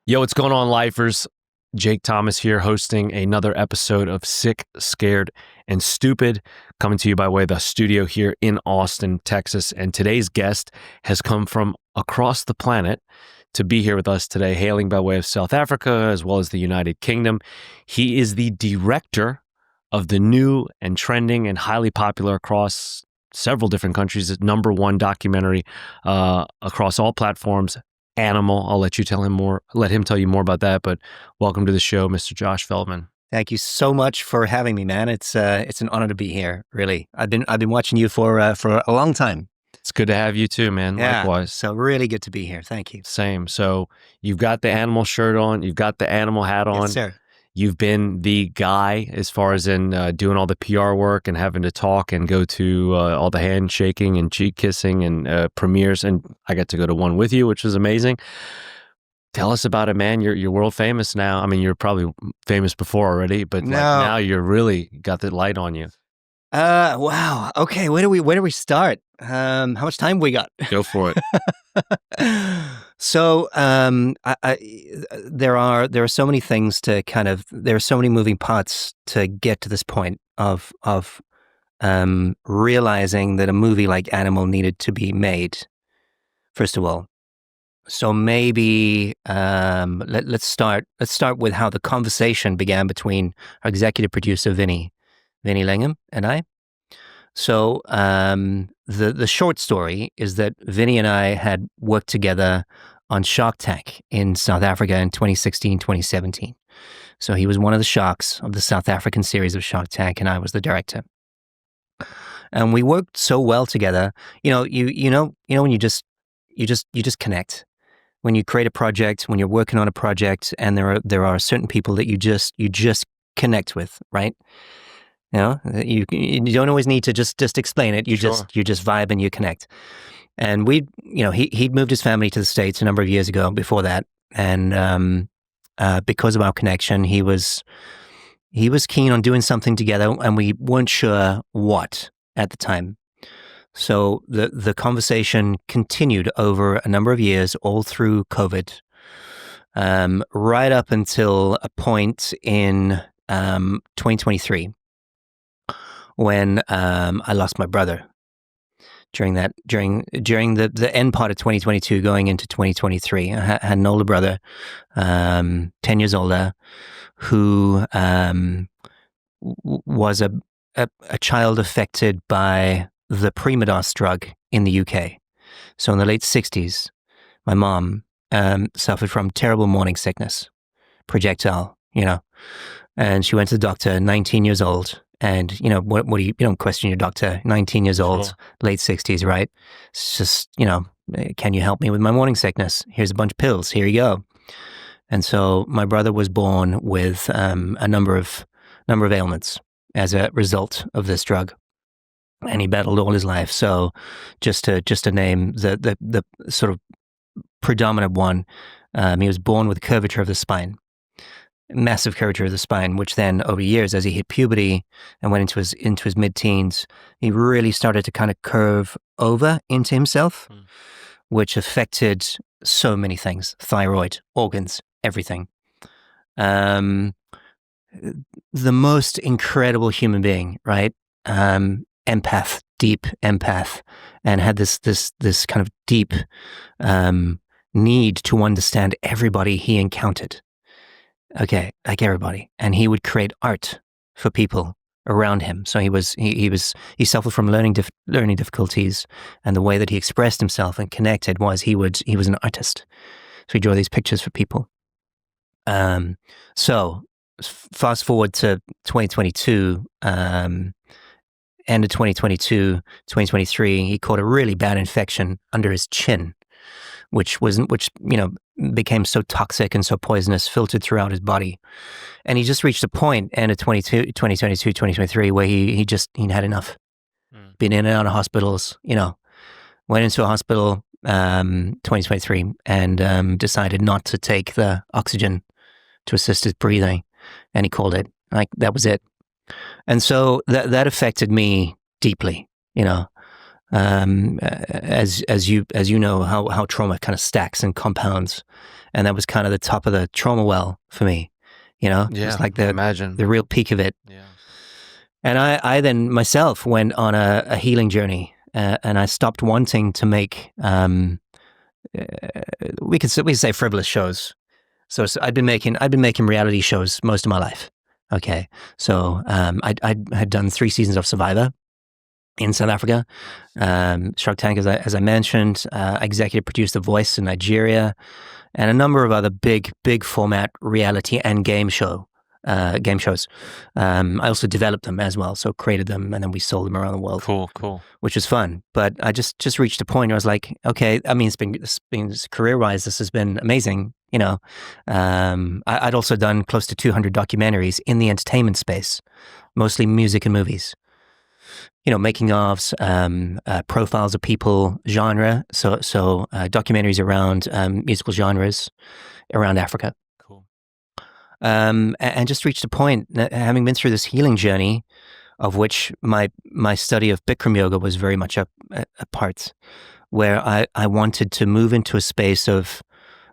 Yo, what's going on, lifers? Jake Thomas here, hosting another episode of Sick, Scared, and Stupid, coming to you by way of the studio here in Austin, Texas. And today's guest has come from across the planet to be here with us today, hailing by way of South Africa as well as the United Kingdom. He is the director of the new and trending and highly popular across several different countries, #1 documentary across all platforms, Animal. I'll let him tell you more about that. But welcome to the show, Mr. Josh Feldman. Thank you so much for having me, man. It's an honor to be here. Really, I've been watching you for a long time. It's good to have you too, man. Yeah, likewise. So really good to be here. Thank you. Same. So you've got the animal shirt on. You've got the animal hat on. Yes, sir. You've been the guy as far as in doing all the PR work and having to talk and go to all the handshaking and cheek kissing and premieres. And I got to go to one with you, which was amazing. Tell us about it, man. You're world famous now. I mean, you're probably famous before already, but now you're really got the light on you. Wow. Okay. Where do we start? How much time we got? Go for it. So, there are so many things to there are so many moving parts to get to this point of realizing that a movie like Animal needed to be made, first of all. So maybe let's start with how the conversation began between our executive producer Vinny Langem and I. So the short story is that Vinny and I had worked together on Shark Tank in South Africa in 2016, 2017. So he was one of the sharks of the South African series of Shark Tank, and I was the director. And we worked so well together. You know when you just connect. When you create a project, when you're working on a project, and there are certain people that you just connect with, right? You know, you don't always need to just explain it. You just vibe and you connect. And he'd moved his family to the States a number of years ago before that, and because of our connection, he was keen on doing something together, and we weren't sure what at the time. So the conversation continued over a number of years, all through COVID, right up until a point in 2023 when I lost my brother. During the end part of 2022, going into 2023, I had an older brother, 10 years older, who was a child affected by the Primal drug in the UK. So in the late 60s, my mom suffered from terrible morning sickness, projectile, and she went to the doctor, 19 years old. And, what do you don't question your doctor, 19 years old, Sure. Late 60s, right? It's just, can you help me with my morning sickness? Here's a bunch of pills. Here you go. And so my brother was born with a number of ailments as a result of this drug. And he battled all his life. So just to name the sort of predominant one, he was born with curvature of the spine. Massive curvature of the spine, which then over years, as he hit puberty and went into his mid-teens, he really started to kind of curve over into himself, which affected so many things: thyroid, organs, everything. The most incredible human being, right? Empath, deep empath, and had this kind of deep need to understand everybody he encountered. Okay, like everybody. And he would create art for people around him. So he suffered from learning difficulties, and the way that he expressed himself and connected was he was an artist. So he drew these pictures for people. So fast forward to 2022, end of 2022, 2023, he caught a really bad infection under his chin, which became so toxic and so poisonous, filtered throughout his body. And he just reached a point, end of 2022, 2023, where he had enough. Been in and out of hospitals, went into a hospital 2023 and decided not to take the oxygen to assist his breathing. And he called it. That was it. And so that affected me deeply, as you know how trauma kind of stacks and compounds, and that was kind of the top of the trauma well for me. It's like the real peak of it. Yeah. And I then myself went on a healing journey, and I stopped wanting to make we could say frivolous shows. So I'd been making reality shows most of my life. Okay, so I had done 3 seasons of Survivor in South Africa, Shark Tank, as I mentioned. I executive produced The Voice in Nigeria, and a number of other big format reality and game shows. I also developed them as well, so created them, and then we sold them around the world. Cool. Which was fun. But I just reached a point where I was like, okay, I mean, it's been career-wise, this has been amazing. I'd also done close to 200 documentaries in the entertainment space, mostly music and movies. Making ofs, profiles of people, genre. So documentaries around musical genres around Africa. Cool. And just reached a point, having been through this healing journey, of which my study of Bikram yoga was very much a part, where I wanted to move into a space of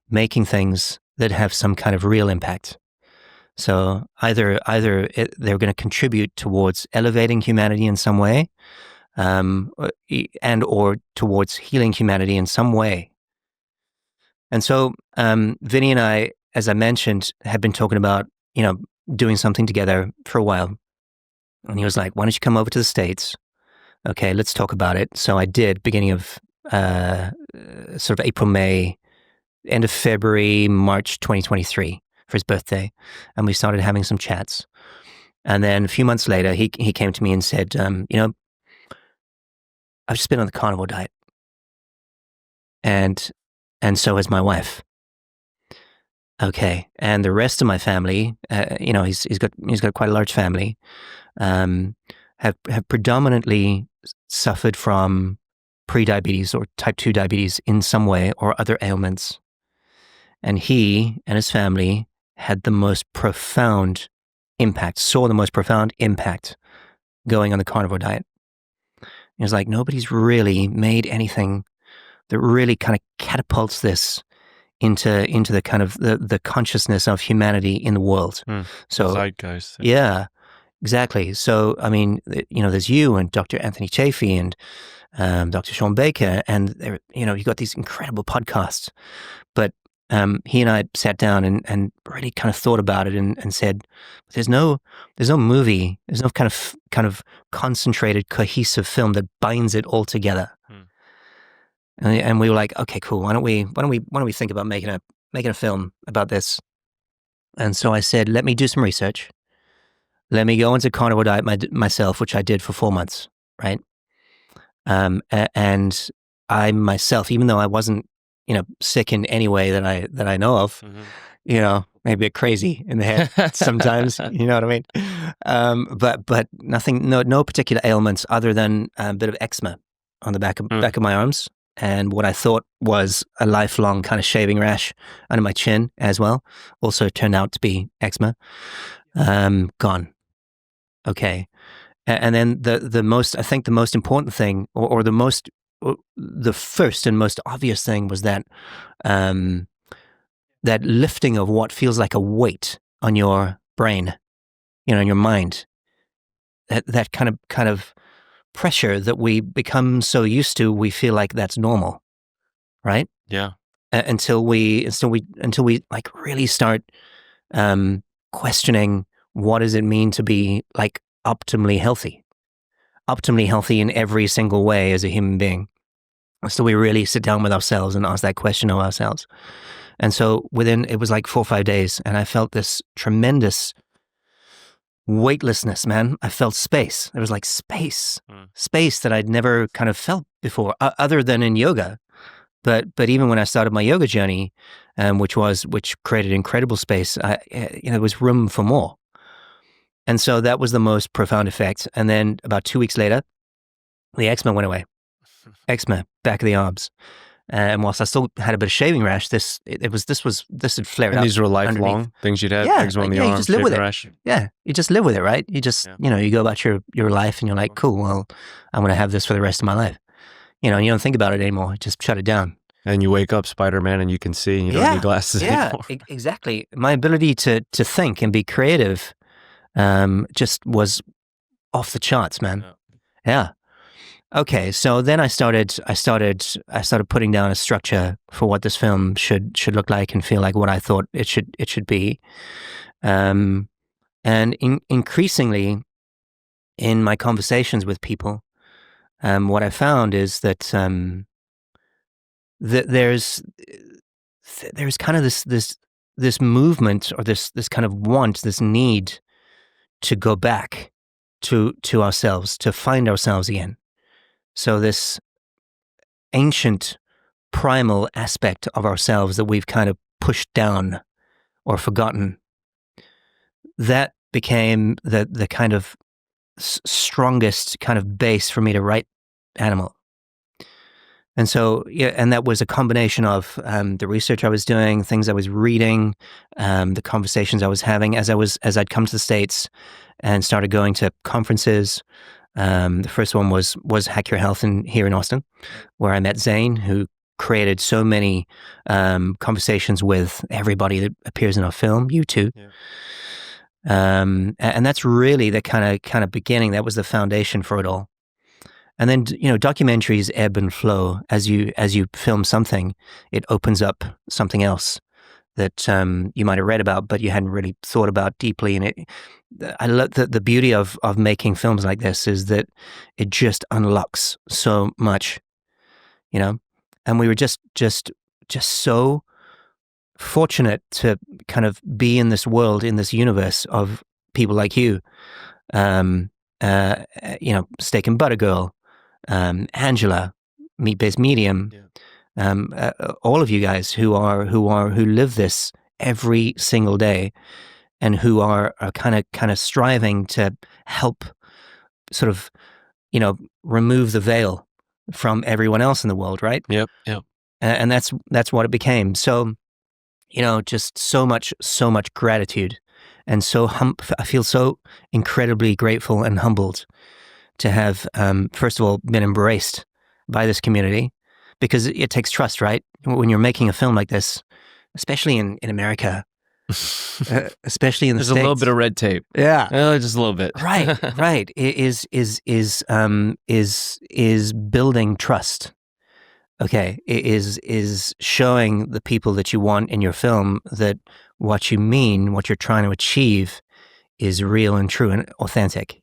making things that have some kind of real impact. So either they're going to contribute towards elevating humanity in some way, and or towards healing humanity in some way. And so Vinny and I, as I mentioned, have been talking about doing something together for a while. And he was like, "Why don't you come over to the States? Okay, let's talk about it." So I did, beginning of sort of April, May, end of February, March 2023. For his birthday, and we started having some chats. And then a few months later, he came to me and said, I've just been on the carnivore diet, and so has my wife. Okay, and the rest of my family, he's got quite a large family, have predominantly suffered from pre-diabetes or type 2 diabetes in some way or other ailments. And he and his family had the most profound impact, going on the carnivore diet. It was like, nobody's really made anything that really kind of catapults this into the kind of the consciousness of humanity in the world. So zeitgeist. Yeah, exactly. So, I mean, there's you and Dr. Anthony Chafee and Dr. Shawn Baker, and you've got these incredible podcasts. But he and I sat down and really kind of thought about it and said, there's no movie, there's no kind of concentrated, cohesive film that binds it all together. And we were like, okay, cool. Why don't we think about making a film about this? And so I said, let me do some research. Let me go into carnivore diet myself, which I did for 4 months, right? And I myself, even though I wasn't sick in any way that I know of, maybe a bit crazy in the head sometimes, you know what I mean? But nothing, no particular ailments other than a bit of eczema on the back of my arms, and what I thought was a lifelong kind of shaving rash under my chin as well. Also turned out to be eczema. Gone. Okay. And then the most important thing, or the first and most obvious thing, was that that lifting of what feels like a weight on your brain, in your mind. That kind of pressure that we become so used to, we feel like that's normal, right? Yeah. Until we like really start questioning, what does it mean to be like optimally healthy in every single way as a human being. So we really sit down with ourselves and ask that question of ourselves. And so it was like 4 or 5 days, and I felt this tremendous weightlessness, man. I felt space. There was like space that I'd never kind of felt before, other than in yoga. But even when I started my yoga journey, which created incredible space, there was room for more. And so that was the most profound effect. And then about 2 weeks later, the eczema went away. Eczema, back of the arms. And whilst I still had a bit of shaving rash, this had flared up. And these were lifelong underneath. things you'd had? Yeah, eczema on the arms, you just live with it. rash? Yeah, you just live with it, right? You just, you go about your life and you're like, cool, well, I'm going to have this for the rest of my life. you don't think about it anymore. Just shut it down. And you wake up Spider-Man and you can see and you don't need glasses anymore. Exactly. My ability to think and be creative just was off the charts, man. Yeah. Okay, so then I started putting down a structure for what this film should look like and feel like, what I thought it should be. And increasingly in my conversations with people, what I found is that there's kind of this movement, or this kind of want, this need to go back to ourselves, to find ourselves again. So this ancient primal aspect of ourselves that we've kind of pushed down or forgotten, that became the kind of strongest kind of base for me to write Animal. And so, and that was a combination of the research I was doing, things I was reading, the conversations I was having as I'd come to the States and started going to conferences. The first one was Hack Your Health here in Austin, where I met Zane, who created so many conversations with everybody that appears in our film, you too. Yeah. And that's really the kind of beginning. That was the foundation for it all. And then, documentaries ebb and flow. As you film something, it opens up something else that you might have read about, but you hadn't really thought about deeply. And I love the beauty of making films like this is that it just unlocks so much, And we were just so fortunate to kind of be in this world, in this universe of people like you, Steak and Butter Girl, Angela, Meat Based Medium, all of you guys who live this every single day, and who are kind of striving to help sort of, remove the veil from everyone else in the world, right? Yep. And that's what it became. So, just so much gratitude, and I feel so incredibly grateful and humbled to have, first of all, been embraced by this community, because it takes trust, right? When you're making a film like this, especially in America, especially in the States. There's a little bit of red tape. Yeah. Just a little bit. Right. It is building trust. Okay. It is showing the people that you want in your film that what you mean, what you're trying to achieve, is real and true and authentic.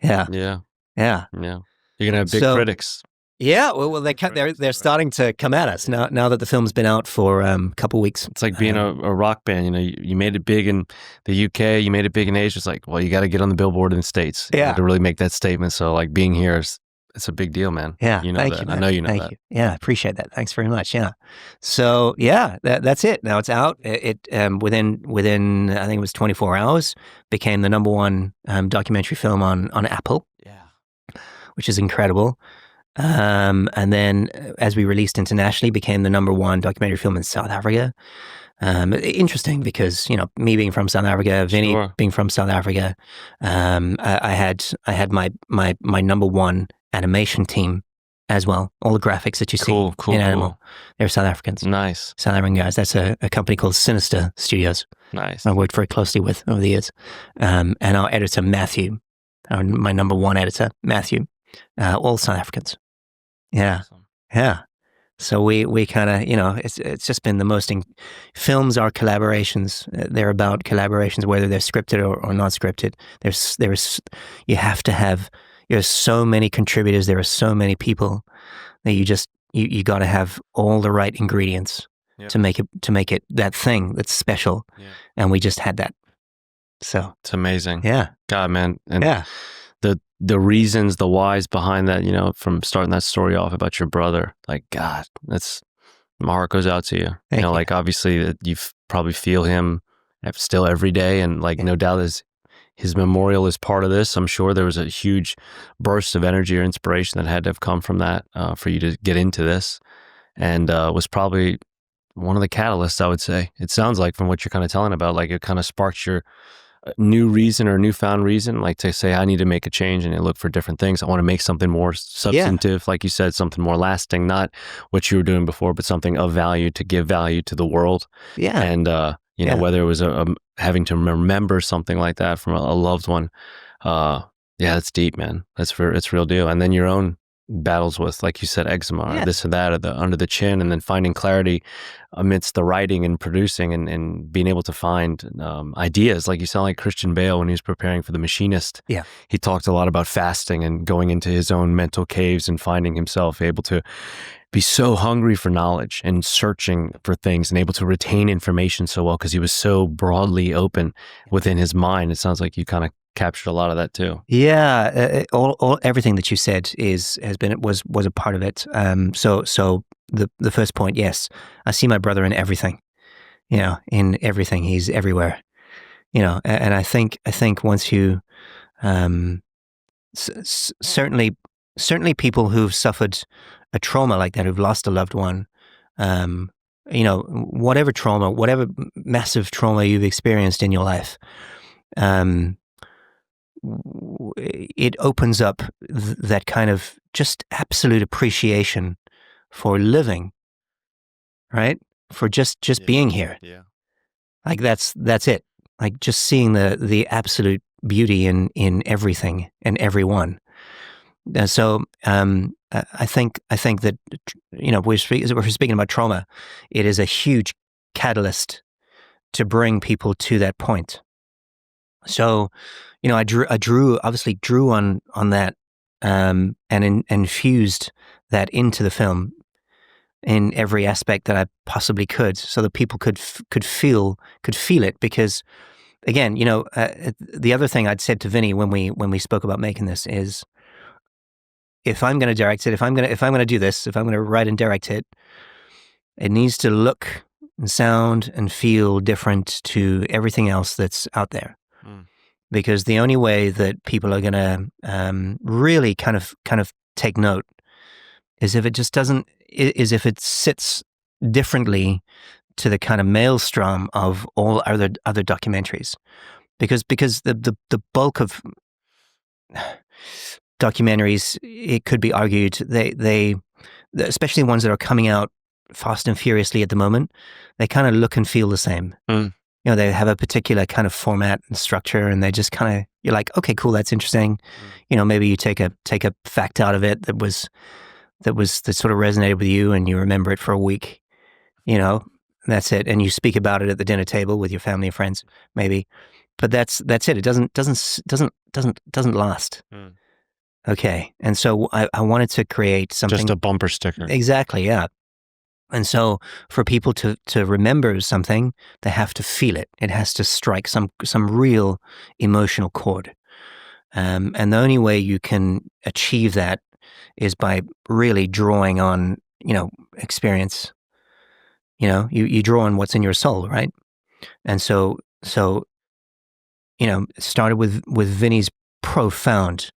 Yeah. You're gonna have big critics. Yeah, well, they're starting to come at us now that the film's been out for a couple of weeks. It's like being a rock band. You made it big in the UK, you made it big in Asia. It's like, well, you got to get on the billboard in the States to really make that statement. So, like, being here it's a big deal, man. Yeah, thank you, I know you know thank that. You. Yeah, appreciate that. Thanks very much. Yeah. So that's it. Now it's out. It within I think it was 24 hours became the number one documentary film on Apple. Yeah, which is incredible. And then as we released internationally, became the number one documentary film in South Africa. Interesting because, me being from South Africa, Vinny being from South Africa, I had my number one animation team as well. All the graphics that you see in Animal, they're South Africans. Nice. South African guys. That's a company called Sinister Studios. Nice. I worked very closely with over the years. And our editor, Matthew, my number one editor, Matthew, all South Africans. Yeah. Awesome. Yeah. So we kind of, it's just been the most, films are collaborations. They're about collaborations, whether they're scripted or not scripted. You have to have, there's so many contributors. There are so many people that you got to have all the right ingredients to make it that thing that's special. Yeah. And we just had that. So it's amazing. Yeah. God, man. And the reasons, the whys behind that, from starting that story off about your brother, like, God, my heart goes out to you. Thank you. Like, obviously you probably feel him still every day. And like, no doubt his memorial is part of this. I'm sure there was a huge burst of energy or inspiration that had to have come from that for you to get into this, and was probably one of the catalysts, I would say. It sounds like, from what you're kind of telling about, like it kind of sparked your new reason or newfound reason, like to say, I need to make a change and I look for different things. I want to make something more substantive, like you said, something more lasting, not what you were doing before, but something of value to give value to the world. Yeah. And, you know, whether it was having to remember something like that from a loved one. Yeah, it's deep, man. It's real deal. And then your own battles with, like you said, eczema or this or that, or the under the chin, and then finding clarity amidst the writing and producing and being able to find ideas. Like you sound like Christian Bale when he was preparing for The Machinist. Yeah. He talked a lot about fasting and going into his own mental caves and finding himself able to be so hungry for knowledge and searching for things and able to retain information so well because he was so broadly open within his mind. It sounds like you kind of captured a lot of that too. Yeah, everything that you said was a part of it. So the first point, yes, I see my brother in everything. You know, in everything, he's everywhere. You know, and I think once you, certainly people who've suffered a trauma like that, who've lost a loved one, you know, whatever massive trauma you've experienced in your life, it opens up that kind of just absolute appreciation for living, right? For just being here. Yeah. Like that's it. Like just seeing the absolute beauty in everything and everyone. So I think that, you know, we're speaking about trauma. It is a huge catalyst to bring people to that point. So, you know, I obviously drew on that, and infused that into the film in every aspect that I possibly could, so that people could feel it. Because, again, you know, the other thing I'd said to Vinny when we spoke about making this is, if I'm going to direct it, if I'm going to do this, if I'm going to write and direct it, it needs to look and sound and feel different to everything else that's out there. Because the only way that people are going to really kind of take note is if it just doesn't, is if it sits differently to the kind of maelstrom of all other documentaries. Because the bulk of documentaries, it could be argued, they especially ones that are coming out fast and furiously at the moment, they kind of look and feel the same. You know, they have a particular kind of format and structure, and they just kind of, you're like, okay, cool, that's interesting. You know, maybe you take a fact out of it that sort of resonated with you, and you remember it for a week. You know, that's it, and you speak about it at the dinner table with your family and friends, maybe. But that's it. It doesn't last. Okay, and so I wanted to create something, just a bumper sticker. Exactly, yeah. And so for people to remember something, they have to feel it. It has to strike some real emotional chord. And the only way you can achieve that is by really drawing on, you know, experience. You know, you draw on what's in your soul, right? And so you know, it started with Vinny's profound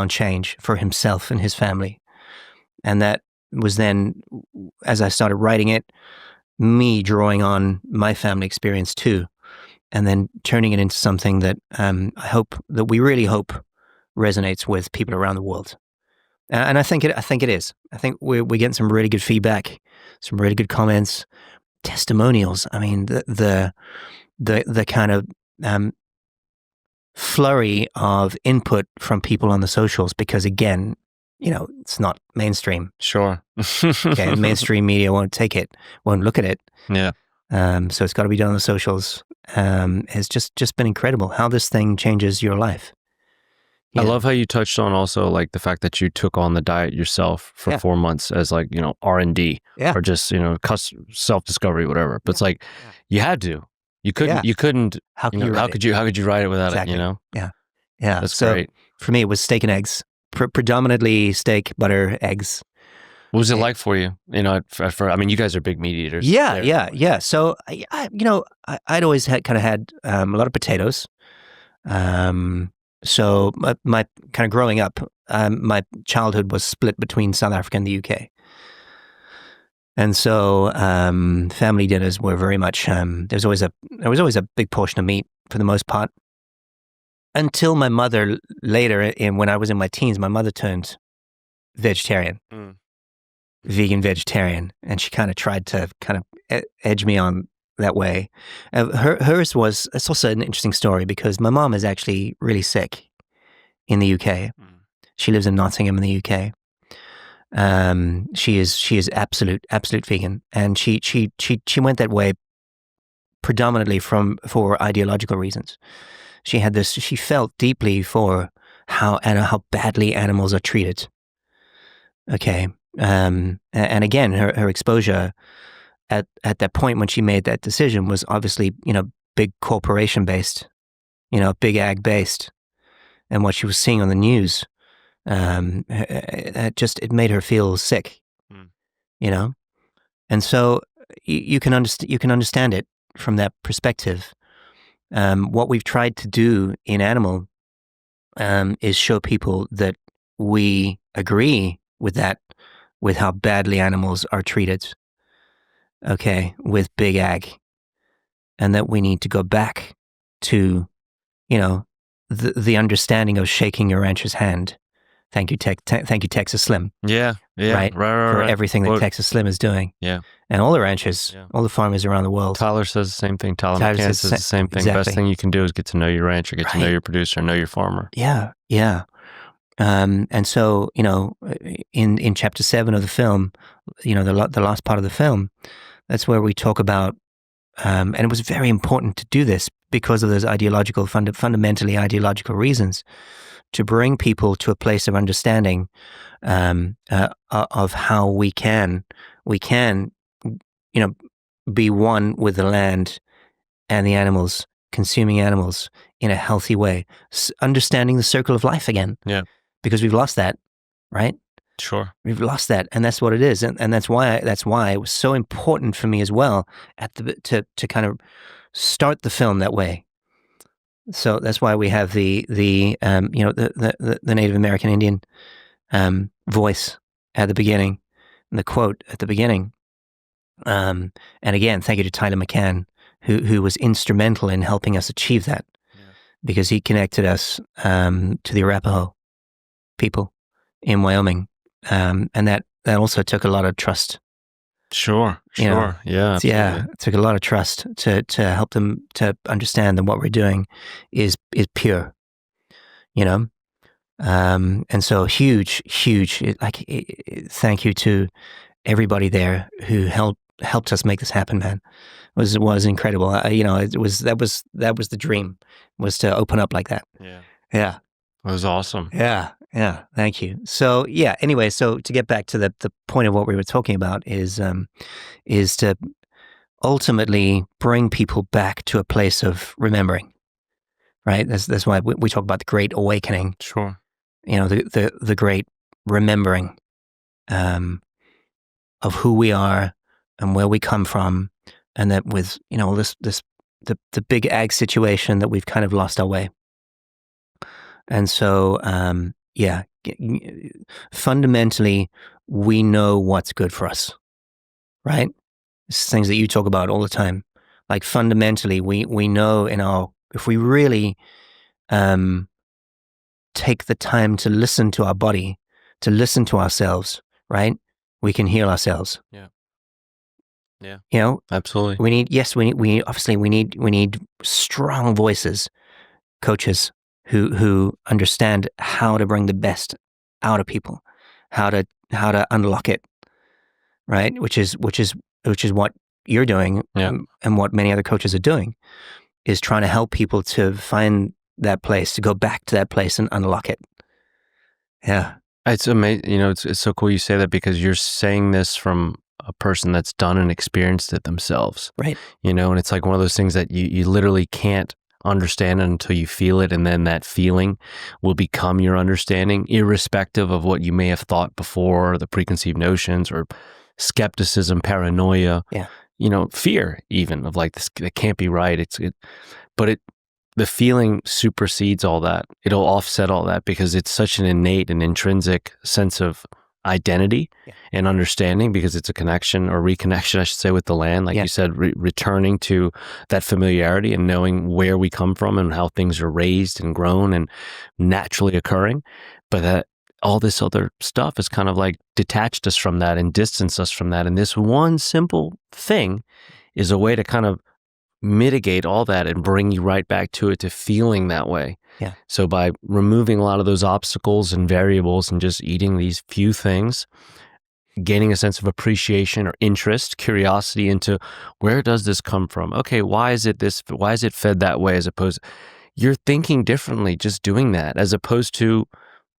change for himself and his family. And that was then, as I started writing it, me drawing on my family experience too, and then turning it into something that we really hope resonates with people around the world. And I think it is. I think we're getting some really good feedback, some really good comments, testimonials. I mean, the kind of flurry of input from people on the socials, because, again, you know, it's not mainstream. Sure. Okay, mainstream media won't take it, won't look at it. Yeah. So it's got to be done on the socials. It's just been incredible how this thing changes your life. I love how you touched on also, like, the fact that you took on the diet yourself for 4 months as, like, you know, R&D or just, you know, self-discovery, whatever. But it's like, you had to. You couldn't. How could you write it without it? You know. Yeah. That's great. For me, it was steak and eggs, predominantly steak, butter, eggs. What was it like for you? You know, I mean, you guys are big meat eaters. Yeah. So I'd always had a lot of potatoes. So my kind of growing up, my childhood was split between South Africa and the UK. And so family dinners were very much, there was always a big portion of meat for the most part. Until my mother later, when I was in my teens, my mother turned vegetarian, vegan vegetarian, and she kind of tried to edge me on that way. Hers was, it's also an interesting story because my mom is actually really sick in the UK. She lives in Nottingham in the UK. She is absolute vegan, and she went that way predominantly for ideological reasons. She felt deeply for how badly animals are treated. Okay. And again, her exposure at that point when she made that decision was obviously, big corporation based, big ag based. And what she was seeing on the news, it made her feel sick, And so you can understand it from that perspective. What we've tried to do in Animal is show people that we agree with that, with how badly animals are treated, okay, with big ag, and that we need to go back to, the understanding of shaking your rancher's hand. Thank you, Texas Slim. Yeah, right, for everything that Texas Slim is doing. Yeah, and all the ranchers, all the farmers around the world. Tyler says the same thing. Tyler McCann says the same thing. Exactly. Best thing you can do is get to know your rancher, get to know your producer, know your farmer. Yeah. And so, in chapter 7 of the film, the last part of the film, that's where we talk about, and it was very important to do this because of those fundamentally ideological reasons, to bring people to a place of understanding of how we can, be one with the land and the animals, consuming animals in a healthy way, understanding the circle of life again. Yeah. Because we've lost that, right? Sure. We've lost that, and that's what it is, and that's why it was so important for me as well to kind of start the film that way. So that's why we have the Native American Indian voice at the beginning, and the quote at the beginning. And again, thank you to Tyler McCann, who was instrumental in helping us achieve that, because he connected us to the Arapaho people in Wyoming, and that also took a lot of trust. Sure. Yeah. Absolutely. Yeah. It took a lot of trust to help them to understand that what we're doing is pure, and so huge, thank you to everybody there who helped us make this happen, man. It was incredible. That was the dream, was to open up like that. Yeah. It was awesome. Yeah. Thank you. So anyway, so to get back to the point of what we were talking about is to ultimately bring people back to a place of remembering, right? That's why we talk about the Great Awakening. Sure. The great remembering of who we are and where we come from, and that with the big ag situation that we've kind of lost our way. And so, fundamentally, we know what's good for us, right? It's things that you talk about all the time. Like fundamentally, we know if we really take the time to listen to our body, to listen to ourselves, right? We can heal ourselves. Yeah. Absolutely. We need strong voices, coaches who understand how to bring the best out of people, how to unlock it, right? Which is what you're doing, and what many other coaches are doing, is trying to help people to find that place, to go back to that place and unlock it. Yeah. It's amazing. It's so cool you say that, because you're saying this from a person that's done and experienced it themselves. Right. And it's like one of those things that you literally can't understand it until you feel it, and then that feeling will become your understanding, irrespective of what you may have thought before, the preconceived notions or skepticism, paranoia, fear even of like, this, that can't be right. But the feeling supersedes all that. It'll offset all that, because it's such an innate and intrinsic sense of identity and understanding, because it's a connection or reconnection, I should say, with the land. Like you said, returning to that familiarity and knowing where we come from and how things are raised and grown and naturally occurring. But that all this other stuff has kind of like detached us from that and distanced us from that. And this one simple thing is a way to kind of mitigate all that and bring you right back to it, to feeling that way. Yeah. So by removing a lot of those obstacles and variables and just eating these few things, gaining a sense of appreciation or interest, curiosity into where does this come from? Okay, why is it fed that way, as opposed you're thinking differently just doing that, as opposed to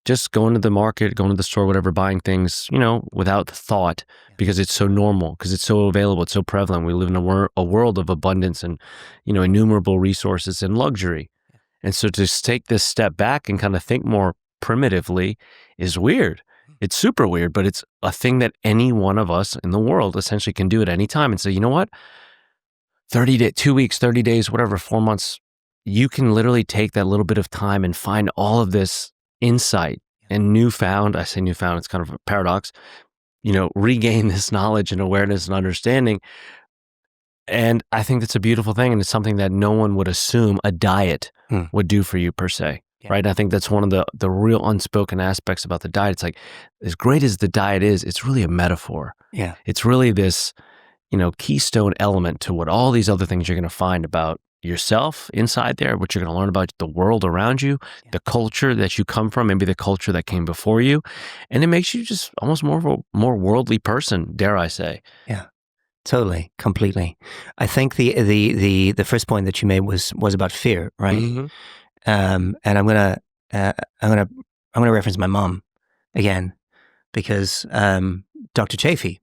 just going to the market, going to the store, whatever, buying things, without thought, because it's so normal, because it's so available, it's so prevalent. We live in a world of abundance and, innumerable resources and luxury. And so to just take this step back and kind of think more primitively is weird. It's super weird, but it's a thing that any one of us in the world essentially can do at any time and say, you know what? 2 weeks, 30 days, whatever, 4 months, you can literally take that little bit of time and find all of this insight and I say newfound, it's kind of a paradox, regain this knowledge and awareness and understanding. And I think that's a beautiful thing. And it's something that no one would assume a diet would do for you per se. Yeah. Right. And I think that's one of the real unspoken aspects about the diet. It's like, as great as the diet is, it's really a metaphor. Yeah. It's really this, keystone element to what all these other things you're going to find about yourself inside there, what you're going to learn about the world around you, the culture that you come from, maybe the culture that came before you. And it makes you just almost more of a more worldly person, dare I say. Yeah, totally, completely. I think the first point that you made was about fear, right? Mm-hmm. And I'm gonna reference my mom again, because Dr. Chafee,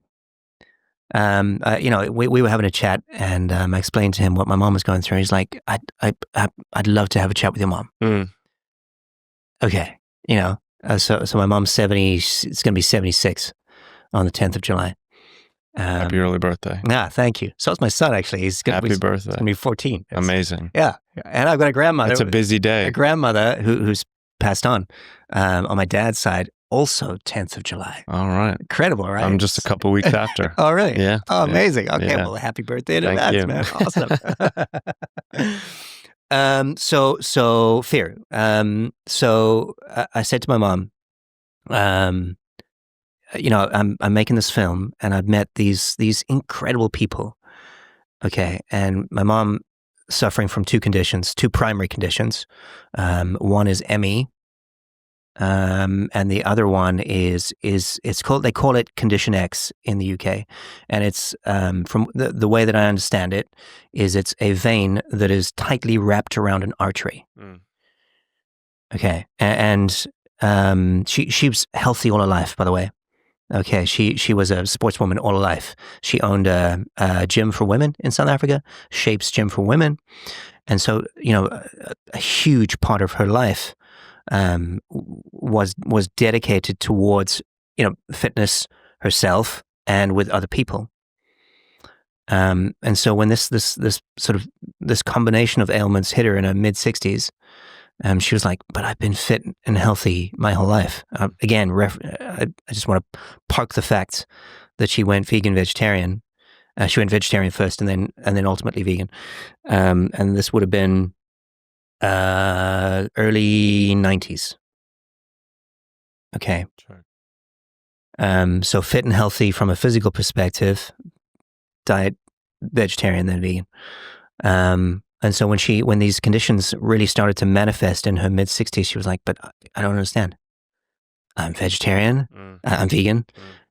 we were having a chat, and I explained to him what my mom was going through. He's like, I'd love to have a chat with your mom. Okay, so my mom's 70. It's going to be 76 on the 10th of July. Happy early birthday. Yeah, thank you. So is my son, actually. Happy birthday. He's going to be 14. Amazing. Yeah, and I've got a grandmother. It's a busy day. A grandmother who's passed on my dad's side. Also 10th of July. All right. Incredible, right? I'm just a couple weeks after. Oh, really? Yeah. Oh, amazing. Okay, yeah. well, happy birthday to Thank that, you. man. Awesome. So fear. So I said to my mom, I'm making this film, and I've met these incredible people. Okay, and my mom suffering from two primary conditions. One is ME. And the other one is they call it Condition X in the UK, and it's from the way that I understand it is it's a vein that is tightly wrapped around an artery. Okay, and she was healthy all her life, by the way. Okay, she was a sportswoman all her life. She owned a gym for women in South Africa, Shapes Gym for Women, and so a huge part of her life was dedicated towards fitness herself and with other people. And so when this combination of ailments hit her in her mid-60s, she was like, "But I've been fit and healthy my whole life." Again, I just want to park the fact that she went vegetarian. She went vegetarian first, and then ultimately vegan. And this would have been early 90s. Okay. Sure. So fit and healthy from a physical perspective, diet, vegetarian, then vegan. And so when these conditions really started to manifest in her mid 60s, she was like, "But I don't understand. I'm vegetarian. I'm vegan.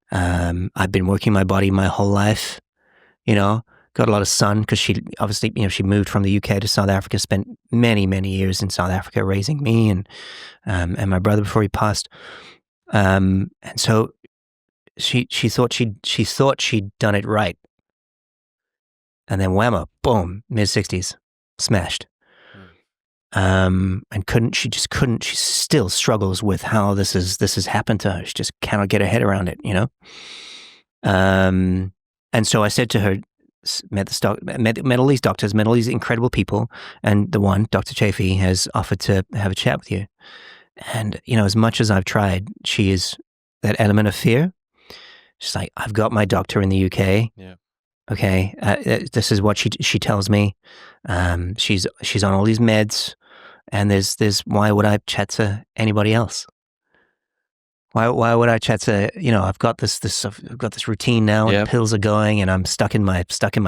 I've been working my body my whole life, got a lot of sun," because she obviously, she moved from the UK to South Africa, spent many, many years in South Africa raising me and my brother before he passed. And so she thought she'd done it right. And then whammo, boom, mid 60s, smashed. And she still struggles with how this has happened to her. She just cannot get her head around it, And so I said to her, met all these doctors, met all these incredible people, and the one, Dr. Chafee, has offered to have a chat with you. And as much as I've tried, she is element of fear. She's like, I've got my doctor in the UK. Yeah. Okay, this is what she tells me. She's on all these meds, and there's why would I chat to anybody else? Why would I chat to, I've got this routine now, and pills are going, and I'm stuck in my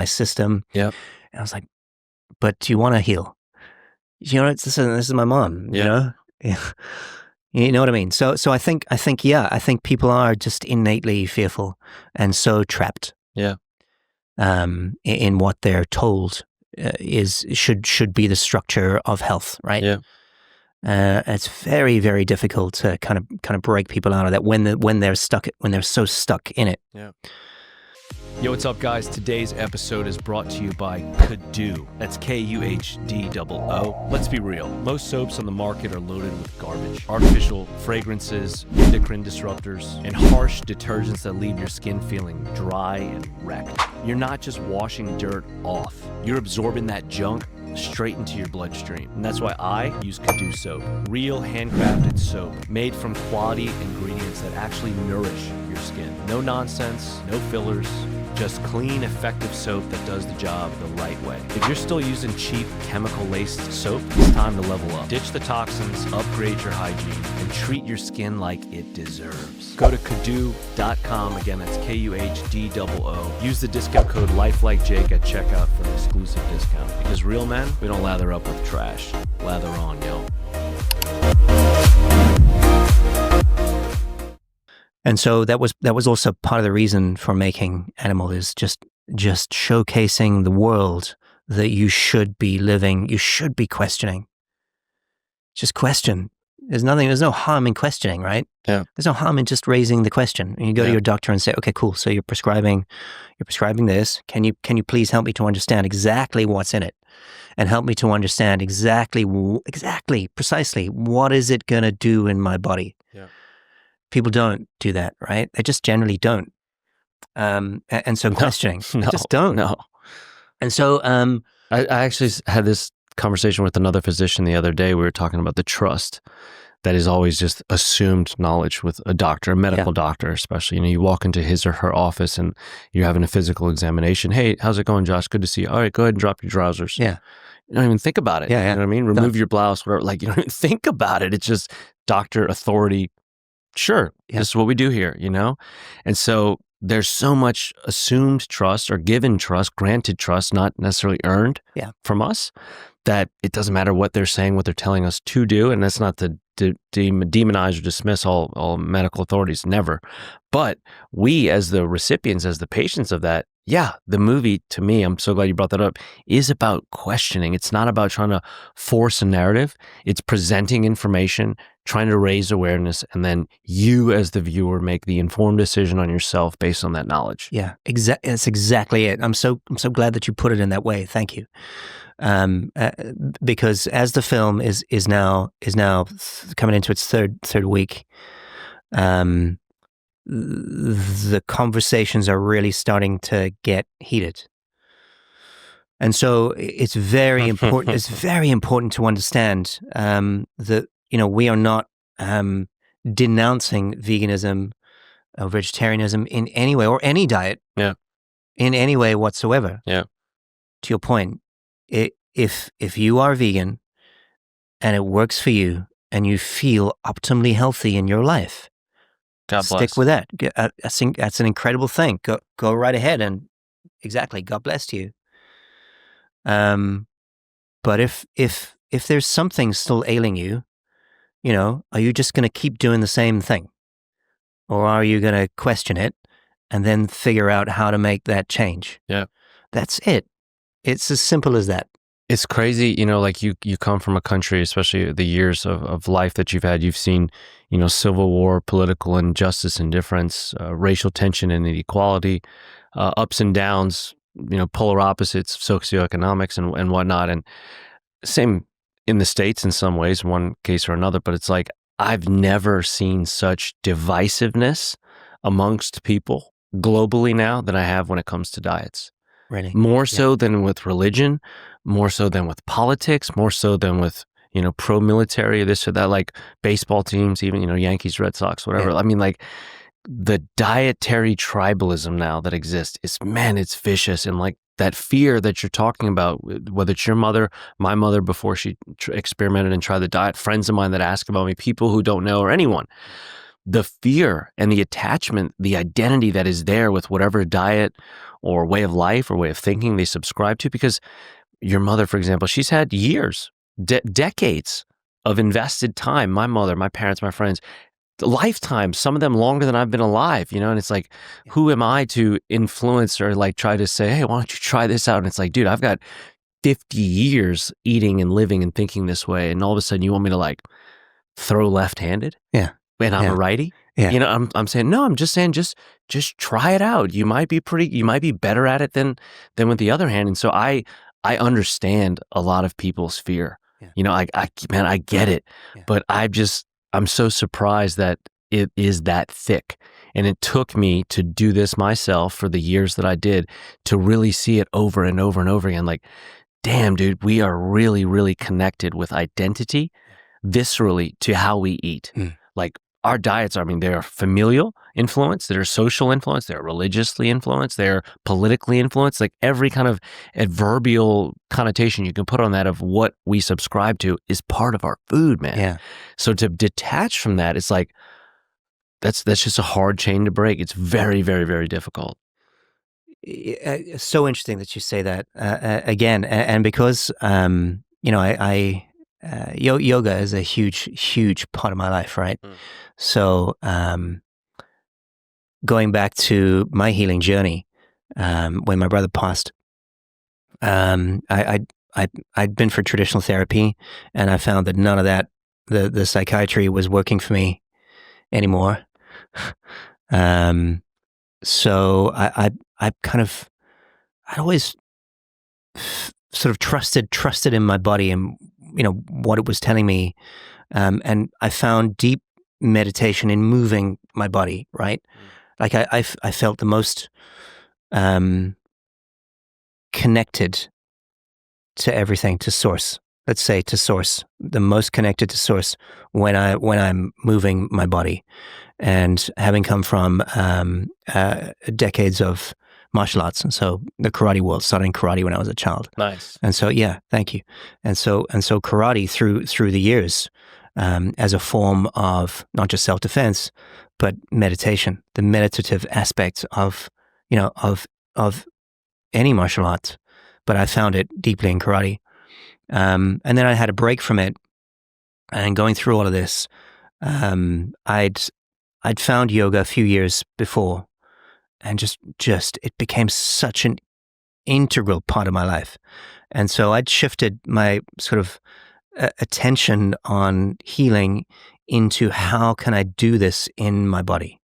system. Yeah. And I was like, but do you want to heal? This is my mom. Yeah. You know what I mean? So I think people are just innately fearful and so trapped. Yeah. In what they're told should be the structure of health, right? Yeah. It's very, very difficult to kind of break people out of that when they're so stuck in it. Yeah. Yo, what's up, guys? Today's episode is brought to you by Kuhdoo. That's Kuhdoo. Let's be real. Most soaps on the market are loaded with garbage. Artificial fragrances, endocrine disruptors, and harsh detergents that leave your skin feeling dry and wrecked. You're not just washing dirt off. You're absorbing that junk straight into your bloodstream. And that's why I use Kuhdoo soap. Real handcrafted soap made from quality ingredients that actually nourish your skin. No nonsense, no fillers, just clean, effective soap that does the job the right way. If you're still using cheap, chemical-laced soap, it's time to level up. Ditch the toxins, upgrade your hygiene, and treat your skin like it deserves. Go to Kuhdoo.com. Again, that's Kuhdoo. Use the discount code LifeLikeJake at checkout for an exclusive discount. Because real men, we don't lather up with trash. Lather on, yo. And so that was also part of the reason for making Animal, is just showcasing the world that you should be living, you should be questioning. Just question. There's no harm in questioning, right? Yeah. There's no harm in just raising the question. And you go to your doctor and say, okay, cool. So you're prescribing this. Can you please help me to understand exactly what's in it? And help me to understand exactly, precisely what is it going to do in my body? Yeah. People don't do that, right? They just generally don't. And so questioning, they just don't. No. And so I actually had this conversation with another physician the other day. We were talking about the trust that is always just assumed knowledge with a doctor, a medical doctor especially. You walk into his or her office and you're having a physical examination. Hey, how's it going, Josh? Good to see you. All right, go ahead and drop your trousers. Yeah. You don't even think about it. Yeah, yeah. You know what I mean? Remove your blouse, whatever. Like, you don't even think about it. It's just doctor authority. Sure, this is what we do here, And so there's so much assumed trust or given trust, granted trust, not necessarily earned from us, that it doesn't matter what they're saying, what they're telling us to do. And that's not to demonize or dismiss all medical authorities, never. But we, as the recipients, as the patients of that, the movie, to me, I'm so glad you brought that up, is about questioning. It's not about trying to force a narrative. It's presenting information, trying to raise awareness, and then you, as the viewer, make the informed decision on yourself based on that knowledge. Yeah, that's exactly it. I'm so glad that you put it in that way. Thank you. Because as the film is now coming into its third week, the conversations are really starting to get heated. And so it's very important. It's very important to understand that we are not denouncing veganism or vegetarianism in any way, or any diet, in any way whatsoever. Yeah. To your point, if you are vegan and it works for you and you feel optimally healthy in your life, God bless. Stick with that. I think that's an incredible thing. Go right ahead, and exactly, God bless you. But if there's something still ailing you, are you just going to keep doing the same thing, or are you going to question it and then figure out how to make that change? Yeah, that's it. It's as simple as that. It's crazy, like you come from a country, especially the years of life that you've had. You've seen, civil war, political injustice and difference, racial tension and inequality, ups and downs, polar opposites, socioeconomics and whatnot. And same in the States in some ways, one case or another. But it's like, I've never seen such divisiveness amongst people globally now than I have when it comes to diets. Really? More so than with religion, more so than with politics, more so than with, pro-military, this or that, like baseball teams, even, Yankees, Red Sox, whatever. Yeah. I mean, like, the dietary tribalism now that exists is, man, it's vicious. And like that fear that you're talking about, whether it's your mother, my mother before she experimented and tried the diet, friends of mine that ask about me, people who don't know, or anyone, the fear and the attachment, the identity that is there with whatever diet or way of life or way of thinking they subscribe to. Because your mother, for example, she's had years, decades of invested time. My mother, my parents, my friends, lifetime, some of them longer than I've been alive, and it's like, who am I to influence or like try to say, hey, why don't you try this out? And it's like, dude, I've got 50 years eating and living and thinking this way. And all of a sudden you want me to like throw left-handed? Yeah. And I'm a righty? Yeah. I'm saying, no, I'm just saying, just try it out. You might be better at it than with the other hand. And so I understand a lot of people's fear. Yeah. I get it, but I'm so surprised that it is that thick. And it took me to do this myself for the years that I did to really see it over and over and over again. Like, damn, dude, we are really, really connected with identity viscerally to how we eat. Like our diets are, they are familial influence, they're social influence, they're religiously influenced, they're politically influenced, like every kind of adverbial connotation you can put on that of what we subscribe to is part of our food, man. Yeah. So to detach from that, it's like, that's just a hard chain to break. It's very, very, very difficult. It's so interesting that you say that again, and because yoga is a huge part of my life, right? So going back to my healing journey, when my brother passed, I'd been for traditional therapy, and I found that none of that, the psychiatry was working for me anymore. So I'd always sort of trusted in my body and what it was telling me, and I found deep meditation in moving my body, right? Like I felt the most connected to everything, to source. Let's say to source, the most connected to source when I'm moving my body, and having come from decades of martial arts, and so the karate world, starting karate when I was a child. Nice. And so, yeah, thank you. And so karate through the years, as a form of not just self-defense, but meditation, the meditative aspect of any martial art. But I found it deeply in karate. And then I had a break from it, and going through all of this, I'd found yoga a few years before, and just it became such an integral part of my life. And so I'd shifted my sort of attention on healing into how can I do this in my body.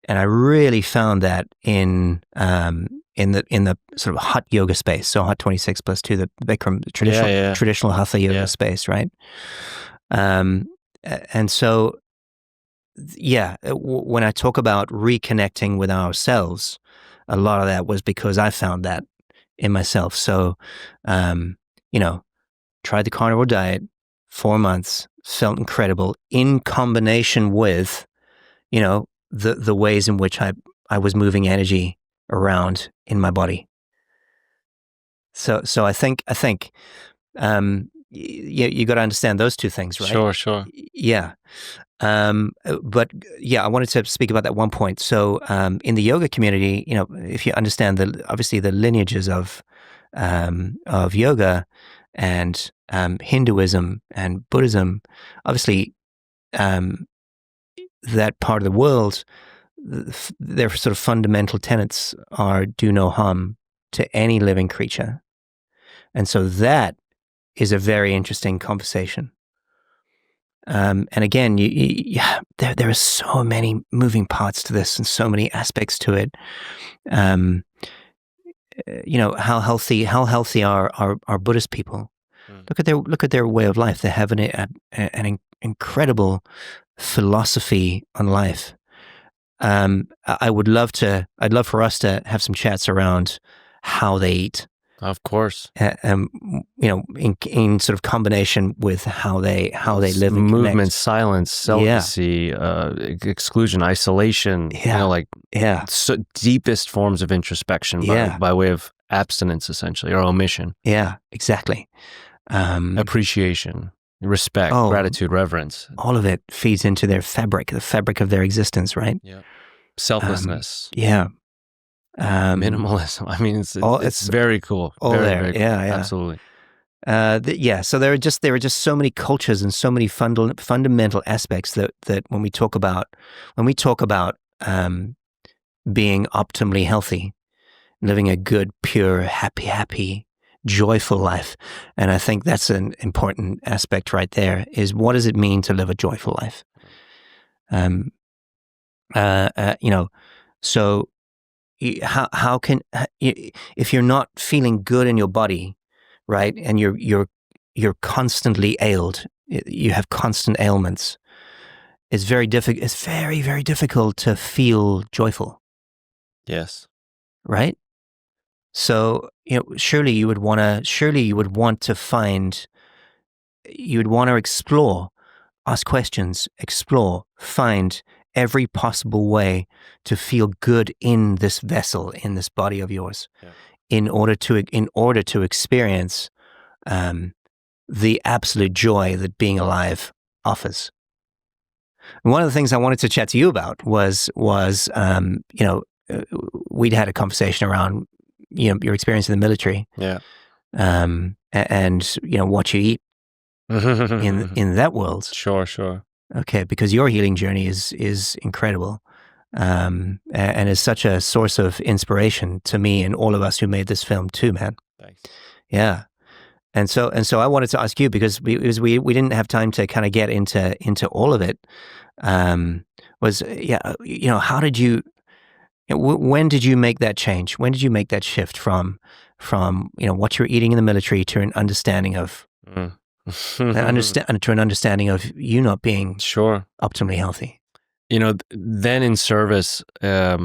And I really found that in the sort of hot yoga space, so hot 26 plus 2, the Bikram, the traditional hatha yoga space, right? And so, when I talk about reconnecting with ourselves, a lot of that was because I found that in myself. So, tried the carnivore diet, 4 months, felt incredible in combination with, the ways in which I was moving energy around in my body. So I think you got to understand those two things, right? Sure. Yeah. But yeah, I wanted to speak about that one point. So in the yoga community, if you understand obviously the lineages of yoga and Hinduism and Buddhism, obviously that part of the world, their sort of fundamental tenets are do no harm to any living creature. And so that is a very interesting conversation. And again, there are so many moving parts to this and so many aspects to it. How healthy are Buddhist people? Look at their way of life. They have an incredible philosophy on life. I'd love for us to have some chats around how they eat, Of course. In sort of combination with how they live and movement, connect. silence, celibacy, exclusion, isolation. Deepest forms of introspection by way of abstinence, essentially, or omission. Yeah, exactly. Appreciation, respect, gratitude, reverence. All of it feeds into their fabric, the fabric of their existence, right? Yeah. Selflessness. Minimalism. I mean, it's very cool. All very, there. very cool. Yeah. Absolutely. So there are just so many cultures and so many fundamental aspects that when we talk about being optimally healthy, living a good, pure, happy, joyful life, and I think that's an important aspect right there. Is what does it mean to live a joyful life? So how can if you're not feeling good in your body, right, and you're constantly ailed, you have constant ailments, it's very difficult. It's very, very difficult to feel joyful. Yes. Right. So surely you would want to explore, ask questions, explore, find every possible way to feel good in this vessel, in this body of yours, in order to experience the absolute joy that being alive offers. And one of the things I wanted to chat to you about was we'd had a conversation around your experience in the military, and what you eat in that world. Sure. Okay, because your healing journey is incredible, and is such a source of inspiration to me and all of us who made this film too, man. Thanks. Yeah, and so I wanted to ask you, because we didn't have time to kind of get into all of it. How did you? When did you make that change? When did you make that shift from what you're eating in the military to an understanding of to an understanding of you not being optimally healthy? Then in service, I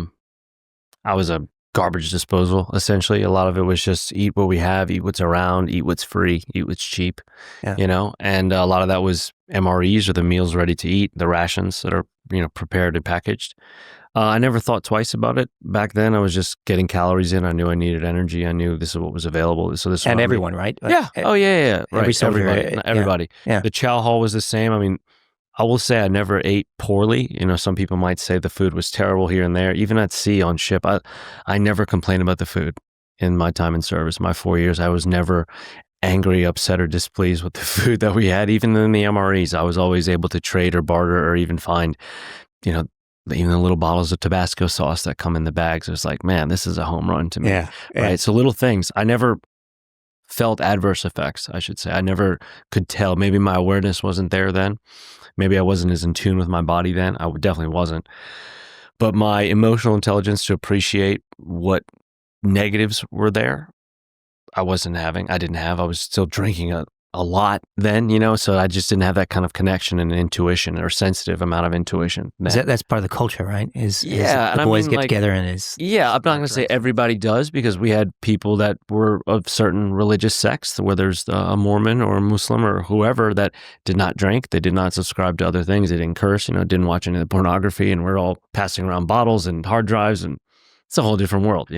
was a garbage disposal, essentially. A lot of it was just eat what we have, eat what's around, eat what's free, eat what's cheap, and a lot of that was MREs, or the meals ready to eat, the rations that are, prepared and packaged. I never thought twice about it. Back then, I was just getting calories in. I knew I needed energy. I knew this is what was available. So this, and everyone, right? Yeah. Yeah. Right. Everybody. Yeah. The chow hall was the same. I mean, I will say I never ate poorly. Some people might say the food was terrible here and there. Even at sea on ship, I never complained about the food in my time in service. My 4 years, I was never angry, upset, or displeased with the food that we had. Even in the MREs, I was always able to trade or barter or even find, even the little bottles of Tabasco sauce that come in the bags. It was like, man, this is a home run to me. Yeah. Right. So little things. I never felt adverse effects, I should say. I never could tell. Maybe my awareness wasn't there then. Maybe I wasn't as in tune with my body then. I definitely wasn't. But my emotional intelligence to appreciate what negatives were there, I wasn't having. I didn't have. I was still drinking a lot then, so I just didn't have that kind of connection and intuition, or sensitive amount of intuition. That's part of the culture, right? The boys get together and I'm not going to say everybody does, because we had people that were of certain religious sects, whether it's a Mormon or a Muslim or whoever, that did not drink. They did not subscribe to other things. They didn't curse, didn't watch any of the pornography, and we're all passing around bottles and hard drives, and it's a whole different world,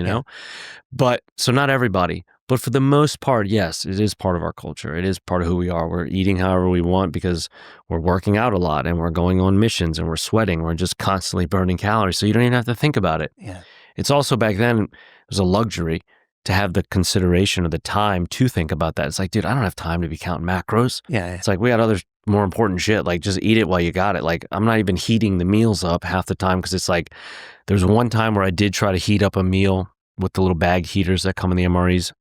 But so not everybody. But for the most part, yes, it is part of our culture. It is part of who we are. We're eating however we want because we're working out a lot, and we're going on missions, and we're sweating. We're just constantly burning calories. So you don't even have to think about it. Yeah. It's also, back then, it was a luxury to have the consideration or the time to think about that. It's like, dude, I don't have time to be counting macros. Yeah. It's like, we got other more important shit. Like, just eat it while you got it. Like, I'm not even heating the meals up half the time, because it's like, there's one time where I did try to heat up a meal with the little bag heaters that come in the MREs.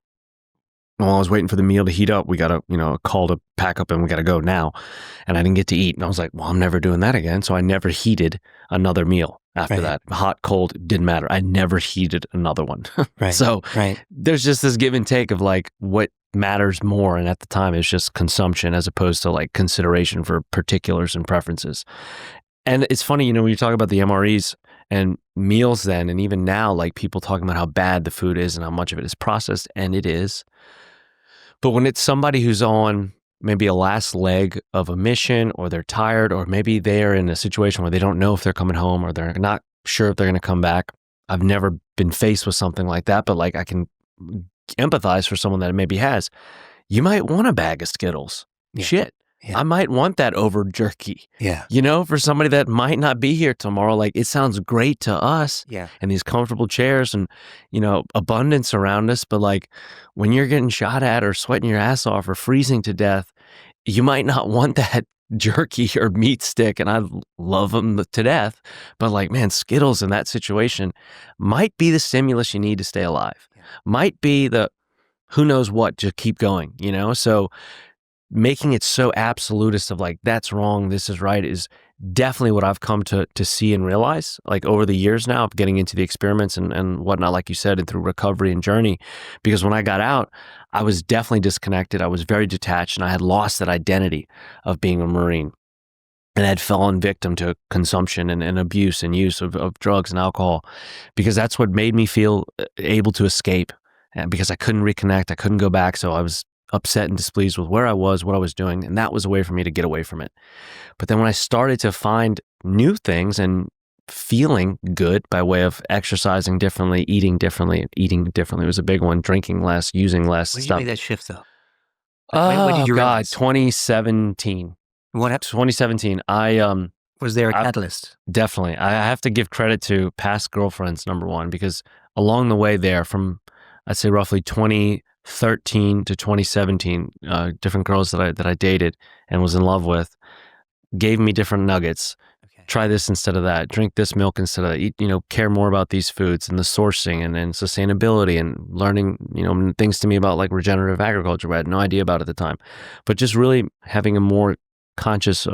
While I was waiting for the meal to heat up, we got a call to pack up, and we got to go now. And I didn't get to eat. And I was like, well, I'm never doing that again. So I never heated another meal after that. Hot, cold, didn't matter. I never heated another one. So there's just this give and take of like what matters more. And at the time, it's just consumption as opposed to like consideration for particulars and preferences. And it's funny, when you talk about the MREs And meals then, and even now, like people talking about how bad the food is and how much of it is processed, and it is. But when it's somebody who's on maybe a last leg of a mission, or they're tired, or maybe they're in a situation where they don't know if they're coming home or they're not sure if they're going to come back. I've never been faced with something like that, but like I can empathize for someone that it maybe has. You might want a bag of Skittles. Yeah. Shit. Yeah. I might want that over jerky. Yeah. You know, for somebody that might not be here tomorrow, like it sounds great to us. Yeah. And these comfortable chairs and, you know, abundance around us. But like when you're getting shot at or sweating your ass off or freezing to death, you might not want that jerky or meat stick. And I love them to death. But like, man, Skittles in that situation might be the stimulus you need to stay alive. Yeah. Might be the who knows what to keep going, you know? So making it so absolutist of like, that's wrong, this is right, is definitely what I've come to see and realize, like over the years now of getting into the experiments and whatnot, like you said, and through recovery and journey. Because when I got out, I was definitely disconnected. I was very detached, and I had lost that identity of being a Marine. And I had fallen victim to consumption and abuse and use of drugs and alcohol, because that's what made me feel able to escape. And because I couldn't reconnect, I couldn't go back. So I was upset and displeased with where I was, what I was doing, and that was a way for me to get away from it. But then when I started to find new things and feeling good by way of exercising differently, eating differently was a big one, drinking less, using less When did stuff. you make that shift though? When did you realize? 2017. What happened? 2017. Was there a catalyst? Definitely. I have to give credit to past girlfriends, number one, because along the way there, from I'd say roughly 2013 to 2017, different girls that I dated and was in love with gave me different nuggets. Okay. Try this instead of that. Drink this milk instead of that. Eat, care more about these foods and the sourcing and sustainability and learning, things to me about like regenerative agriculture, I had no idea about at the time. But just really having a more conscious,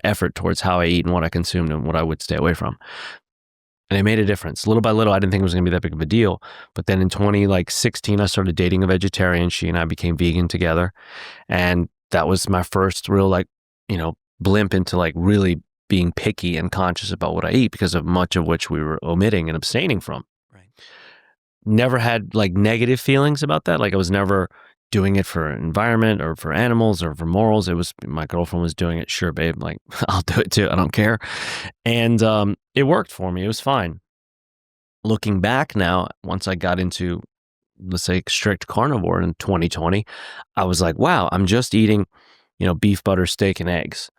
effort towards how I eat and what I consumed and what I would stay away from. And it made a difference. Little by little, I didn't think it was going to be that big of a deal. But then in 2016, I started dating a vegetarian. She and I became vegan together. And that was my first real, blimp into like really being picky and conscious about what I eat, because of much of which we were omitting and abstaining from. Right. Never had like negative feelings about that. Like I was never doing it for environment or for animals or for morals. It was my girlfriend was doing it. Sure, babe. Like I'll do it too. I don't care. And it worked for me. It was fine. Looking back now, once I got into, let's say, strict carnivore in 2020, I was like, wow, I'm just eating, beef, butter, steak, and eggs.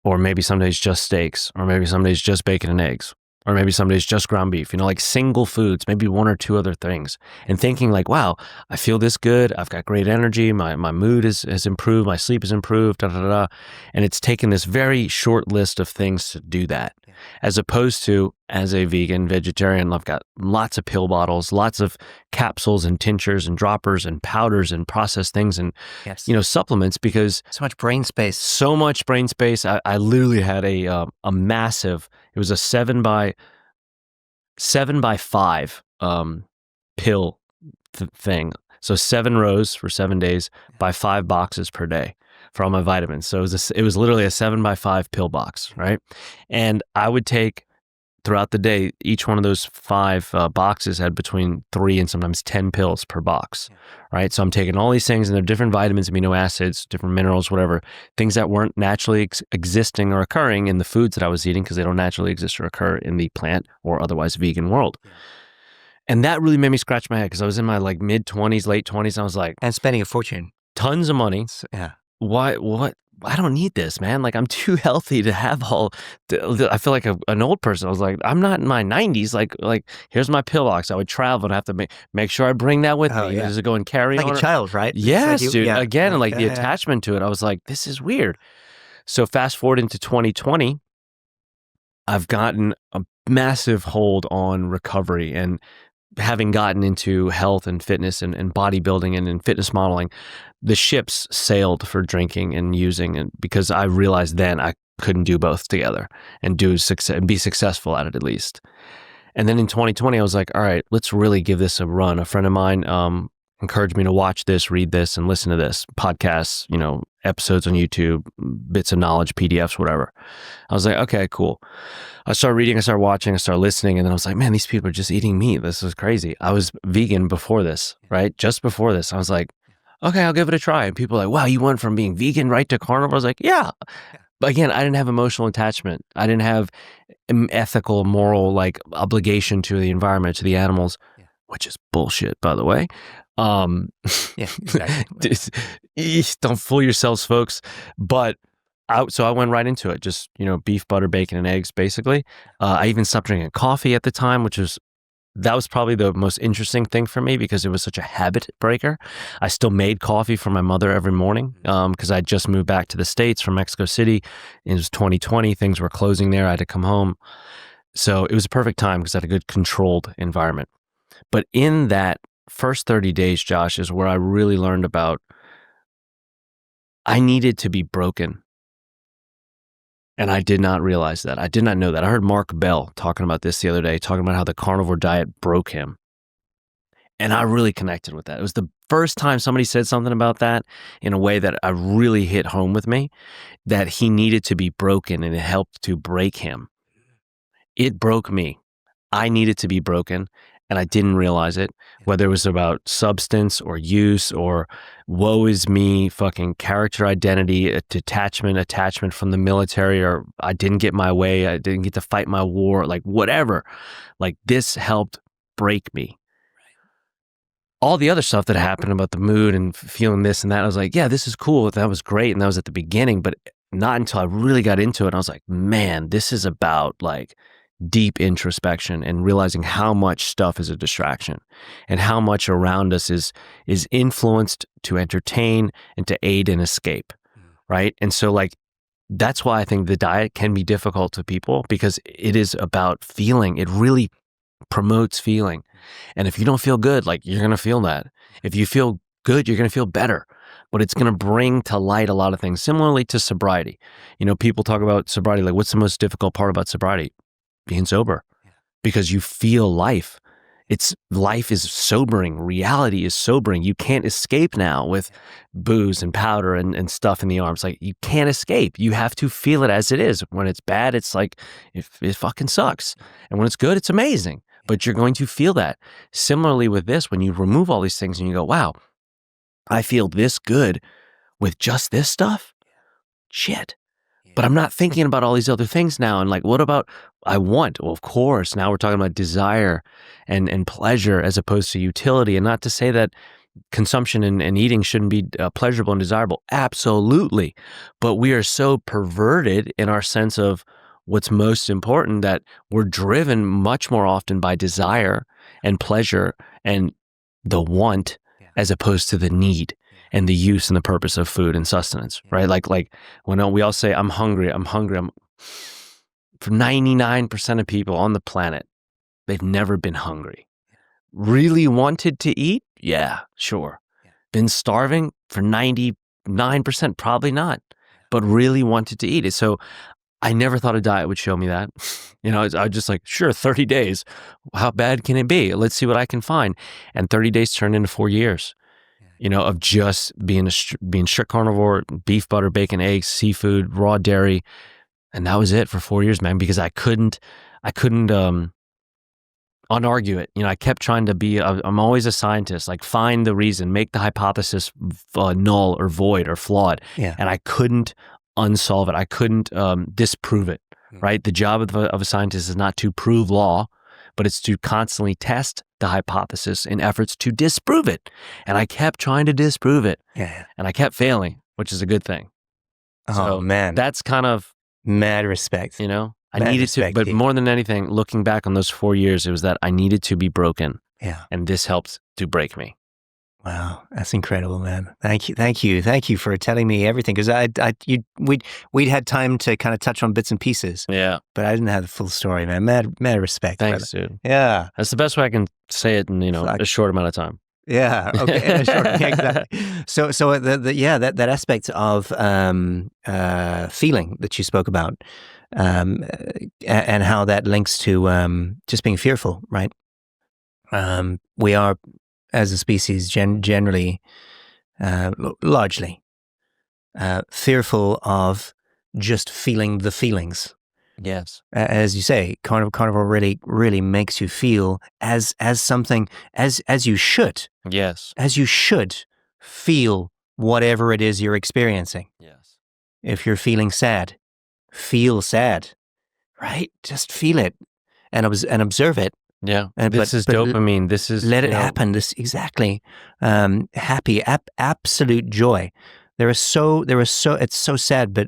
Or maybe some days just steaks, or maybe some days just bacon and eggs, or maybe some days just ground beef, like single foods, maybe one or two other things. And thinking like, wow, I feel this good. I've got great energy. My mood has improved. My sleep has improved, da, da, da, da. And it's taken this very short list of things to do that. Yeah. As opposed to, as a vegan, vegetarian, I've got lots of pill bottles, lots of capsules and tinctures and droppers and powders and processed things and, yes, supplements, because so much brain space. So much brain space. I literally had a massive, it was a 7 by 5 pill thing. So 7 rows for 7 days by 5 boxes per day for all my vitamins. So it was literally a 7 by 5 pill box, right? And I would take throughout the day, each one of those 5 boxes had between 3 and sometimes 10 pills per box, right? So I'm taking all these things, and they're different vitamins, amino acids, different minerals, whatever, things that weren't naturally existing or occurring in the foods that I was eating, because they don't naturally exist or occur in the plant or otherwise vegan world. Yeah. And that really made me scratch my head, because I was in my like mid-20s, late 20s, and I was like... And spending a fortune. Tons of money. Yeah. Why? What? I don't need this, man. Like, I'm too healthy to have all... I feel like an old person. I was like, I'm not in my 90s. Like here's my pill box. I would travel and have to make sure I bring that with me. Yeah. Just to go and carry like on. a child, right? Yes, like dude. Yeah. Again, like the attachment to it. I was like, this is weird. So fast forward into 2020, I've gotten a massive hold on recovery, and having gotten into health and fitness and bodybuilding and in fitness modeling, the ships sailed for drinking and using, and because I realized then I couldn't do both together and be successful at it at least. And then in 2020, I was like, all right, let's really give this a run. A friend of mine encouraged me to watch this, read this, and listen to this podcasts, episodes on YouTube, bits of knowledge, PDFs, whatever. I was like, okay, cool. I started reading, I started watching, I started listening, and then I was like, man, these people are just eating meat. This is crazy. I was vegan before this, right? Just before this. I was like, okay, I'll give it a try. And people are like, wow, you went from being vegan right to carnivore? I was like, yeah. But again, I didn't have emotional attachment. I didn't have ethical, moral, like obligation to the environment, to the animals, which is bullshit, by the way. Yeah, exactly. Don't fool yourselves, folks. But so I went right into it. Just, beef, butter, bacon, and eggs, basically. I even stopped drinking coffee at the time, that was probably the most interesting thing for me because it was such a habit breaker. I still made coffee for my mother every morning because I just moved back to the States from Mexico City. It was 2020. Things were closing there. I had to come home. So it was a perfect time because I had a good controlled environment. But in that first 30 days, Josh, is where I really learned about I needed to be broken. And I did not realize that. I did not know that. I heard Mark Bell talking about this the other day, talking about how the carnivore diet broke him. And I really connected with that. It was the first time somebody said something about that in a way that I really hit home with me, that he needed to be broken and it helped to break him. It broke me. I needed to be broken. And I didn't realize it, whether it was about substance or use or woe is me, fucking character identity, attachment from the military, or I didn't get my way, I didn't get to fight my war, like whatever. Like this helped break me. All the other stuff that happened about the mood and feeling this and that, I was like, yeah, this is cool. That was great. And that was at the beginning, but not until I really got into it. I was like, man, this is about like deep introspection and realizing how much stuff is a distraction and how much around us is influenced to entertain and to aid and escape, right? And so like, that's why I think the diet can be difficult to people because it is about feeling. It really promotes feeling. And if you don't feel good, like you're going to feel that. If you feel good, you're going to feel better. But it's going to bring to light a lot of things. Similarly to sobriety. People talk about sobriety, like what's the most difficult part about sobriety? Being sober, because you feel life. Life is sobering. Reality is sobering. You can't escape now with booze and powder and stuff in the arms. Like you can't escape. You have to feel it as it is. When it's bad, it's like, it fucking sucks. And when it's good, it's amazing. But you're going to feel that. Similarly with this, when you remove all these things and you go, wow, I feel this good with just this stuff? Shit. But I'm not thinking about all these other things now. And like, what about I want? Well, of course, now we're talking about desire and pleasure as opposed to utility. And not to say that consumption and eating shouldn't be pleasurable and desirable. Absolutely. But we are so perverted in our sense of what's most important that we're driven much more often by desire and pleasure and the want as opposed to the need and the use and the purpose of food and sustenance, right? Like when we all say, I'm hungry. For 99% of people on the planet, they've never been hungry. Really wanted to eat? Yeah, sure. Been starving for 99%? Probably not, but really wanted to eat it. So I never thought a diet would show me that. I was just like, sure, 30 days. How bad can it be? Let's see what I can find. And 30 days turned into 4 years. Of just being strict carnivore, beef, butter, bacon, eggs, seafood, raw dairy. And that was it for 4 years, man, because I couldn't unargue it. I kept trying to be, I'm always a scientist, like find the reason, make the hypothesis null or void or flawed. Yeah. And I couldn't unsolve it. I couldn't disprove it, right? The job of a scientist is not to prove law, but it's to constantly test the hypothesis in efforts to disprove it. And I kept trying to disprove it. Yeah. And I kept failing, which is a good thing. Oh, man. That's kind of mad respect. I needed to, but more than anything, looking back on those 4 years, it was that I needed to be broken. Yeah. And this helped to break me. Wow, that's incredible, man. Thank you for telling me everything because we'd had time to kind of touch on bits and pieces. Yeah, but I didn't have the full story, man. Mad respect. Thanks, dude. Yeah, that's the best way I can say it in a short amount of time. Yeah. Okay. Yeah, exactly. So that aspect of feeling that you spoke about, and how that links to just being fearful, right? We are, as a species, generally, largely, fearful of just feeling the feelings. Yes. As you say, carnivore really makes you feel as something as you should. Yes. As you should feel whatever it is you're experiencing. Yes. If you're feeling sad, feel sad, right? Just feel it and observe it. Yeah. And this is dopamine. This is let it happen. This exactly. Happy, absolute joy. It's so sad, but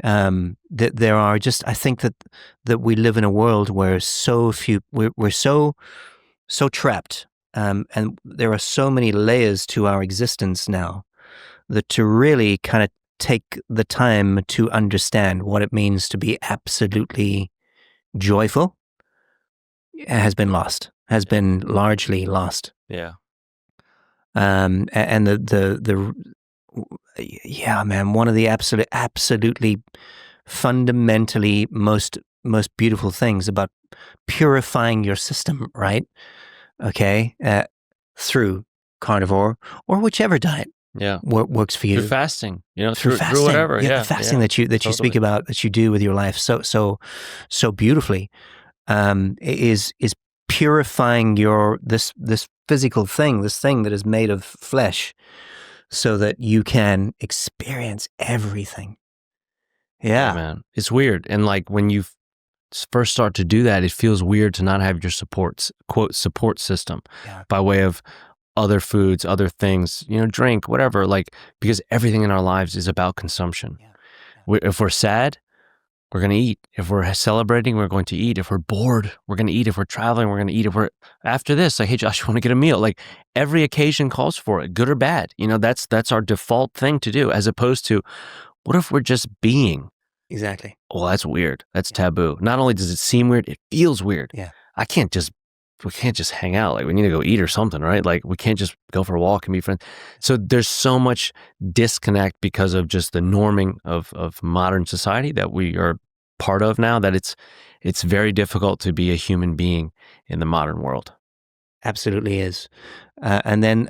that there are just, I think that we live in a world where we're so trapped, and there are so many layers to our existence now, that to really kind of take the time to understand what it means to be absolutely joyful has been largely lost. Yeah. And yeah, man, one of the absolutely fundamentally most beautiful things about purifying your system, right? Okay, through carnivore or whichever diet, works for you. Through fasting, through fasting, through whatever, the fasting that you speak about, that you do with your life so beautifully, is purifying this physical thing, this thing that is made of flesh, so that you can experience everything. Yeah, man, it's weird, and like when you first start to do that, it feels weird to not have your quote support system, by way of other foods, other things, drink, whatever, like, because everything in our lives is about consumption. If we're sad, we're going to eat. If we're celebrating, we're going to eat. If we're bored, we're going to eat. If we're traveling, we're going to eat. If we're after this, like, hey, Josh, you want to get a meal? Like, every occasion calls for it, good or bad. That's our default thing to do, as opposed to, what if we're just being? Exactly. Well, that's weird. That's taboo. Not only does it seem weird, it feels weird. Yeah. We can't just hang out. Like, we need to go eat or something, right? Like, we can't just go for a walk and be friends. So there's so much disconnect because of just the norming of modern society that we are part of now, that it's very difficult to be a human being in the modern world. Absolutely is. And then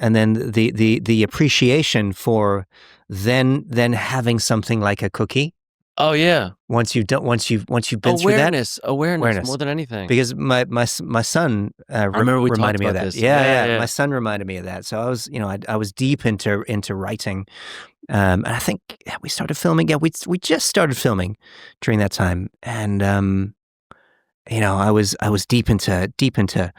the appreciation for then having something like a cookie. Oh yeah. Once you've been through that, awareness more than anything. Because my son reminded me of that. Yeah. My son reminded me of that. So I was I was deep into writing, and I think we started filming. Yeah, we just started filming during that time, and I was deep into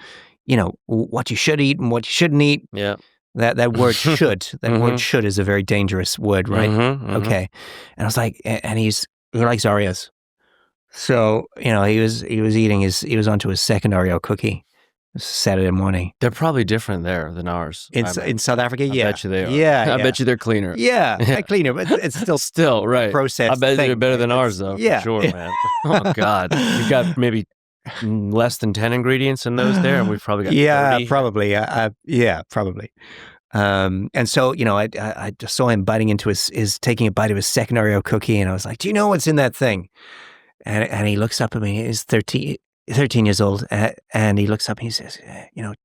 what you should eat and what you shouldn't eat. Yeah. That word should, word should is a very dangerous word, right? Okay. And I was like, and he likes Oreos. So, he was onto his second Oreo cookie Saturday morning. They're probably different there than ours. In South Africa, yeah. I bet you they are. Yeah. I bet you they're cleaner. Yeah, cleaner, but it's still right. processed. I bet they're better than ours, though. Yeah. For sure, man. Oh, God. You got maybe less than 10 ingredients in those there, and we've probably got 30. Probably. Yeah, probably. And so, I just saw him taking a bite of his second Oreo cookie, and I was like, do you know what's in that thing? And he looks up at me. He's 13 years old, and he looks up and he says,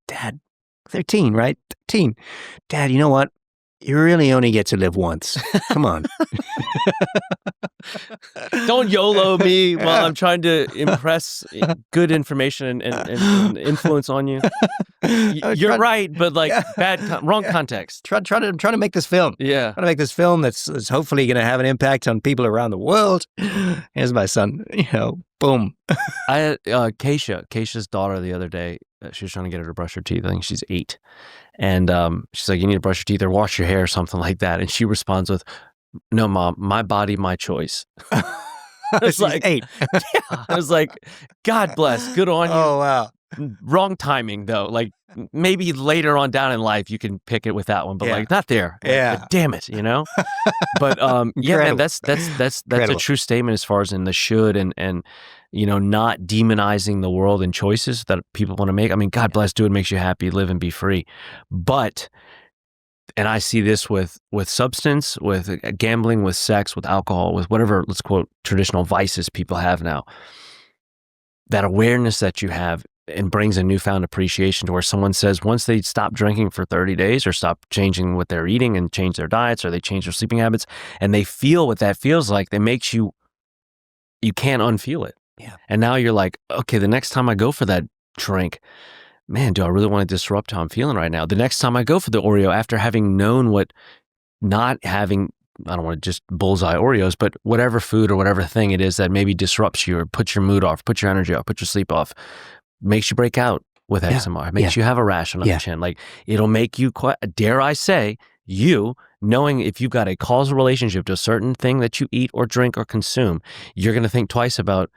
Dad, 13, right? 13. Dad, you know what? You really only get to live once. Come on. Don't YOLO me while I'm trying to impress good information and influence on you. You're right, but like wrong context. Trying to make this film. Yeah. Trying to make this film that's hopefully going to have an impact on people around the world. Here's my son, boom. I had Keisha's daughter the other day. She was trying to get her to brush her teeth. I think she's 8. And she's like, you need to brush your teeth or wash your hair or something like that. And she responds with, no, Mom, my body, my choice. It's like 8. Yeah. I was like, God bless. Good on you. Oh, wow. Wrong timing, though. Like, maybe later on down in life, you can pick it with that one, but like, not there. Yeah. Like, damn it, But yeah, man, that's a true statement as far as in the should and not demonizing the world and choices that people want to make. I mean, God bless, do what makes you happy, live and be free. But, and I see this with substance, with gambling, with sex, with alcohol, with whatever, let's quote, traditional vices people have now. That awareness that you have and brings a newfound appreciation to where someone says once they stop drinking for 30 days or stop changing what they're eating and change their diets or they change their sleeping habits and they feel what that feels like, that makes you can't unfeel it. Yeah. And now you're like, okay, the next time I go for that drink, man, do I really want to disrupt how I'm feeling right now? The next time I go for the Oreo, after having known what not having, I don't want to just bullseye Oreos, but whatever food or whatever thing it is that maybe disrupts you or puts your mood off, puts your energy off, puts your sleep off, makes you break out with eczema, makes you have a rash on the chin. Like, it'll make you quite, dare I say, you knowing if you've got a causal relationship to a certain thing that you eat or drink or consume, you're going to think twice about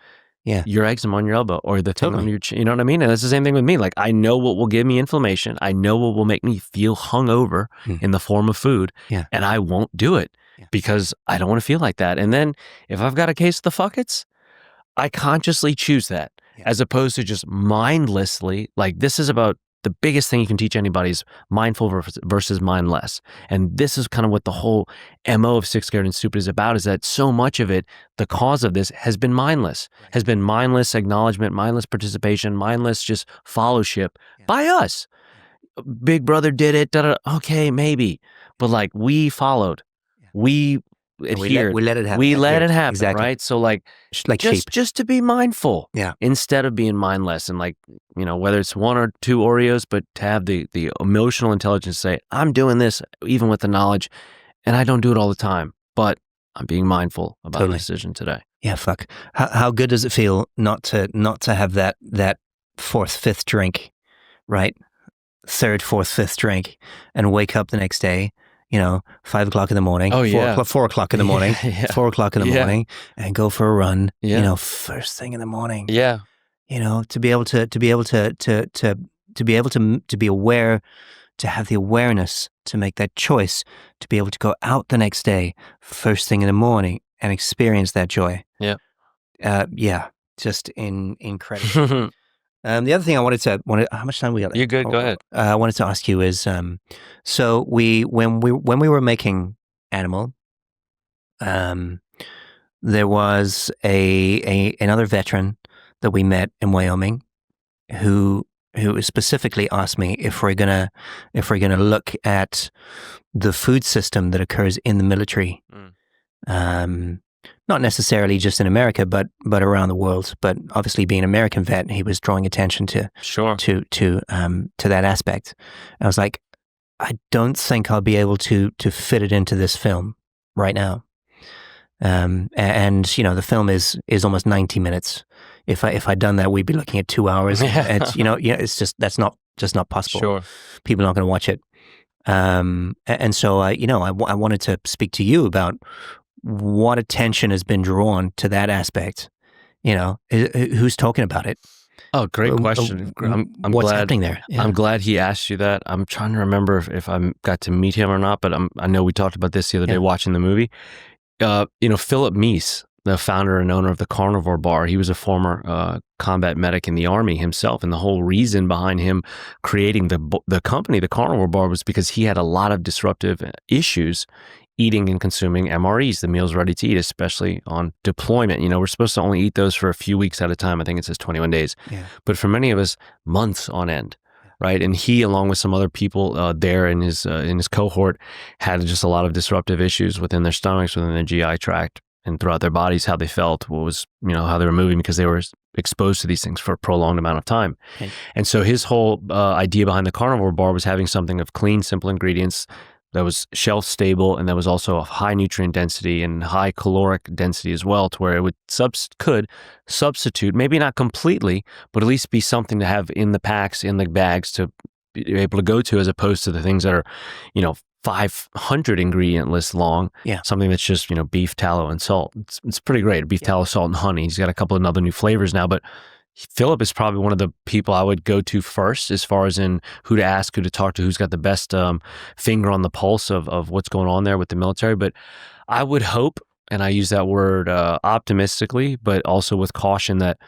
your eczema on your elbow or the thing on your chin. You know what I mean? And that's the same thing with me. Like, I know what will give me inflammation. I know what will make me feel hungover in the form of food, and I won't do it because I don't want to feel like that. And then if I've got a case of the fuckets, I consciously choose that as opposed to just mindlessly. Like, this is about the biggest thing you can teach anybody is mindful versus mindless. And this is kind of what the whole MO of Sick, Scared, and Stupid is about, is that so much of it, the cause of this has been mindless, has been mindless acknowledgement, mindless participation, mindless just followship by us. Big Brother did it, okay, maybe. But like, we followed. We adhered. We let it happen. We let it happen, exactly. right? So like just to be mindful instead of being mindless. And like, you know, whether it's 1 or 2 Oreos, but to have the emotional intelligence to say, I'm doing this even with the knowledge, and I don't do it all the time, but I'm being mindful about the decision today. Yeah, fuck. How good does it feel not to have that 4th, 5th drink, right? 3rd, 4th, 5th drink, and wake up the next day, you know, 5 o'clock in the morning, 4 o'clock in the morning, 4 o'clock in the morning, and go for a run, you know, first thing in the morning. Yeah. You know, to be able to be aware, to have the awareness to make that choice, to be able to go out the next day, first thing in the morning, and experience that joy. Yeah. Just incredible. The other thing I wanted, how much time we got? You're good. Go ahead. I wanted to ask you is, so when we were making Animal, there was another veteran that we met in Wyoming, who specifically asked me if we're gonna look at the food system that occurs in the military. Not necessarily just in America, but around the world. But obviously, being an American vet, he was drawing attention to that aspect. I was like, I don't think I'll be able to fit it into this film right now. And you know, the film is almost 90 minutes. If I'd done that, we'd be looking at 2 hours. It's it's just that's not possible. Sure, people are not going to watch it. And so I wanted to speak to you about what attention has been drawn to that aspect. You know, who's talking about it? Oh, great question. I'm what's glad, happening there? Yeah. I'm glad he asked you that. I'm trying to remember if I got to meet him or not, but I know we talked about this the other day watching the movie. Philip Meese, the founder and owner of the Carnivore bar, he was a former combat medic in the Army himself, and the whole reason behind him creating the company, the Carnivore bar, was because he had a lot of disruptive issues eating and consuming MREs, the meals ready to eat, especially on deployment. You know, we're supposed to only eat those for a few weeks at a time. I think it says 21 days. Yeah. But for many of us, months on end, right? And he, along with some other people there in his cohort, had just a lot of disruptive issues within their stomachs, within their GI tract, and throughout their bodies, how they felt, what was, how they were moving, because they were exposed to these things for a prolonged amount of time. Okay. And so his whole idea behind the Carnivore bar was having something of clean, simple ingredients that was shelf stable, and that was also of high nutrient density and high caloric density as well, to where it could substitute, maybe not completely, but at least be something to have in the packs, in the bags, to be able to go to, as opposed to the things that are, 500 ingredient list long. Yeah. Something that's just, beef, tallow, and salt. It's pretty great. Beef, tallow, salt, and honey. He's got a couple of other new flavors now, but Philip is probably one of the people I would go to first, as far as in who to ask, who to talk to, who's got the best finger on the pulse of what's going on there with the military. But I would hope, and I use that word optimistically, but also with caution, that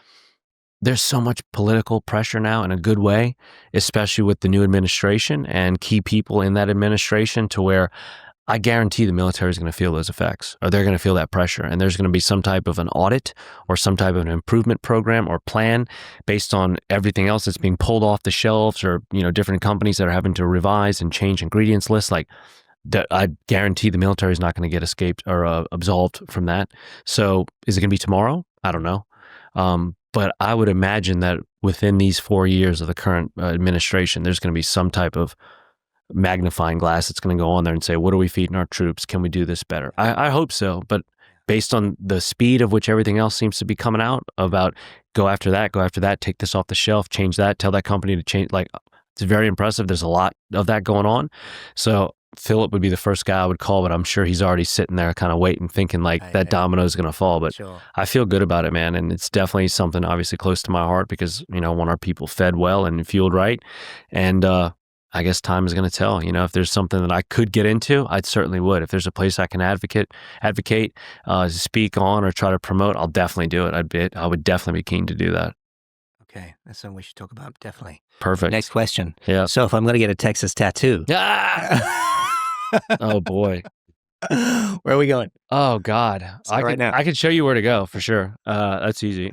there's so much political pressure now, in a good way, especially with the new administration and key people in that administration, to where I guarantee the military is going to feel those effects, or they're going to feel that pressure. And there's going to be some type of an audit or some type of an improvement program or plan based on everything else that's being pulled off the shelves, or, different companies that are having to revise and change ingredients lists. Like, I guarantee the military is not going to get escaped or absolved from that. So is it going to be tomorrow? I don't know. But I would imagine that within these 4 years of the current administration, there's going to be some type of magnifying glass that's going to go on there and say, what are we feeding our troops? Can we do this better? I hope so. But based on the speed of which everything else seems to be coming out about go after that, take this off the shelf, change that, tell that company to change. Like, it's very impressive. There's a lot of that going on. So Philip would be the first guy I would call, but I'm sure he's already sitting there kind of waiting, thinking like that domino is going to fall. But sure. I feel good about it, man. And it's definitely something obviously close to my heart because, I want our people fed well and fueled right. And I guess time is going to tell. If there's something that I could get into, I certainly would. If there's a place I can advocate, speak on or try to promote, I'll definitely do it. I would definitely be keen to do that. Okay, that's something we should talk about, definitely. Perfect. Next question. Yeah. So if I'm going to get a Texas tattoo. Oh, boy. Where are we going? Oh, God. I could show you where to go for sure. That's easy.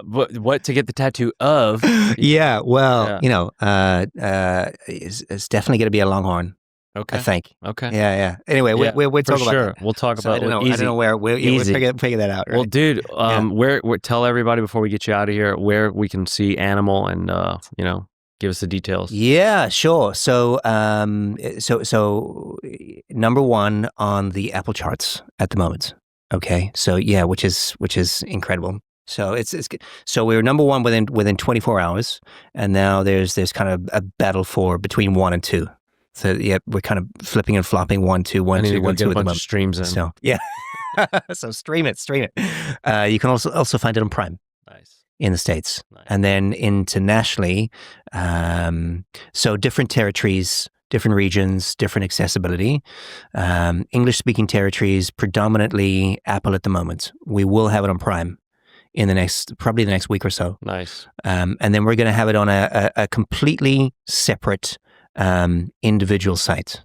What to get the tattoo of? Yeah, well, it's definitely going to be a Longhorn. Okay. I think. Okay. Yeah. Anyway, we'll talk about sure. that. We'll talk So about I don't know. easy. I don't know where. We'll figure that out. Right? Well, dude, where tell everybody before we get you out of here where we can see Animal and give us the details. Yeah, sure. So, so number one on the Apple charts at the moment. Okay. So yeah, which is incredible. So so we were number one within 24 hours, and now there's kind of a battle for between 1 and 2. So yeah, we're kind of flipping and flopping 1, 2, 1, 2, 1, 2 with a bunch of streams in. So yeah, so stream it. You can also find it on Prime. Nice. In the States. Nice. And then internationally, so different territories, different regions, different accessibility. English-speaking territories, predominantly Apple at the moment. We will have it on Prime in probably the next week or so. Nice. And then we're going to have it on a completely separate individual site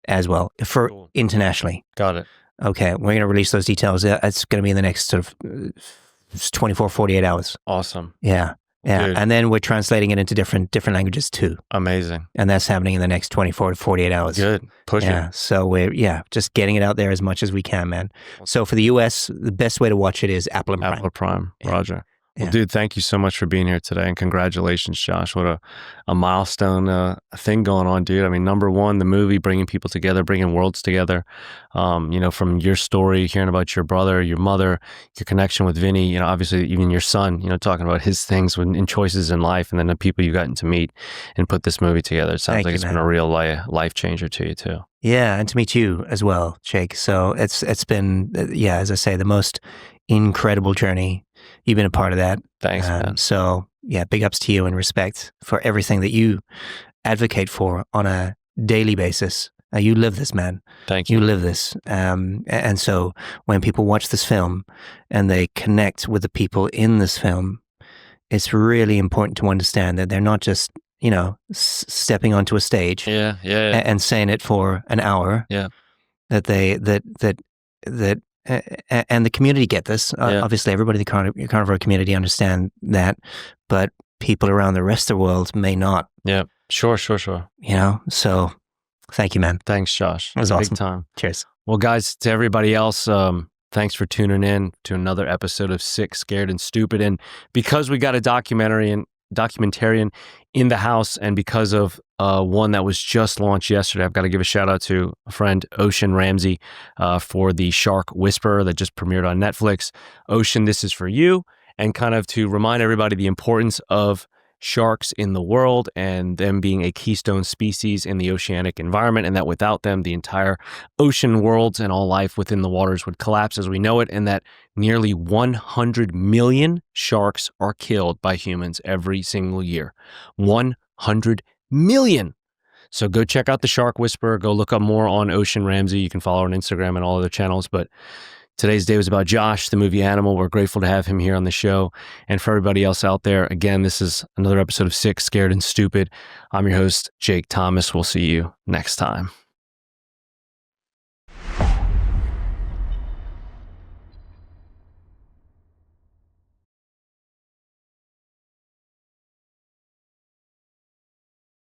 as well for cool. Internationally. Got it. Okay, we're going to release those details. It's going to be in the next sort of 24, 48 hours. Awesome. Yeah. Dude. And then we're translating it into different languages too. Amazing. And that's happening in the next 24 to 48 hours. Good. Push it. So we're just getting it out there as much as we can, man. So for the US, the best way to watch it is Apple and Prime. Apple Prime. Yeah. Roger. Well, dude, thank you so much for being here today, and congratulations, Josh. What a milestone thing going on, dude. I mean, number one, the movie bringing people together, bringing worlds together. From your story, hearing about your brother, your mother, your connection with Vinny, obviously even your son, talking about his things and choices in life, and then the people you've gotten to meet and put this movie together. It sounds like it's been a real life changer to you too. Yeah, and to meet you as well, Jake. So it's been, as I say, the most incredible journey. You've been a part of that. Thanks, man. So yeah, big ups to you and respect for everything that you advocate for on a daily basis. You live this, man. Thank you. You live this. And so when people watch this film and they connect with the people in this film, it's really important to understand that they're not just, stepping onto a stage and saying it for an hour. Yeah. And the community get this. Obviously, everybody in the carnivore community understand that, but people around the rest of the world may not. Yeah, sure. So thank you, man. Thanks, Josh. It was awesome. Big time. Cheers. Well, guys, to everybody else, thanks for tuning in to another episode of Sick, Scared, and Stupid. And because we got a documentarian in the house, and because of one that was just launched yesterday, I've got to give a shout out to a friend, Ocean Ramsey, for the Shark Whisperer that just premiered on Netflix. Ocean, this is for you, and kind of to remind everybody the importance of sharks in the world and them being a keystone species in the oceanic environment, and that without them, the entire ocean worlds and all life within the waters would collapse as we know it, and that nearly 100 million sharks are killed by humans every single year. 100 million. So go check out the Shark Whisperer. Go look up more on Ocean Ramsey. You can follow her on Instagram and all other channels. But today's day was about Josh, the movie Animal. We're grateful to have him here on the show. And for everybody else out there, again, this is another episode of Sick, Scared, and Stupid. I'm your host, Jake Thomas. We'll see you next time.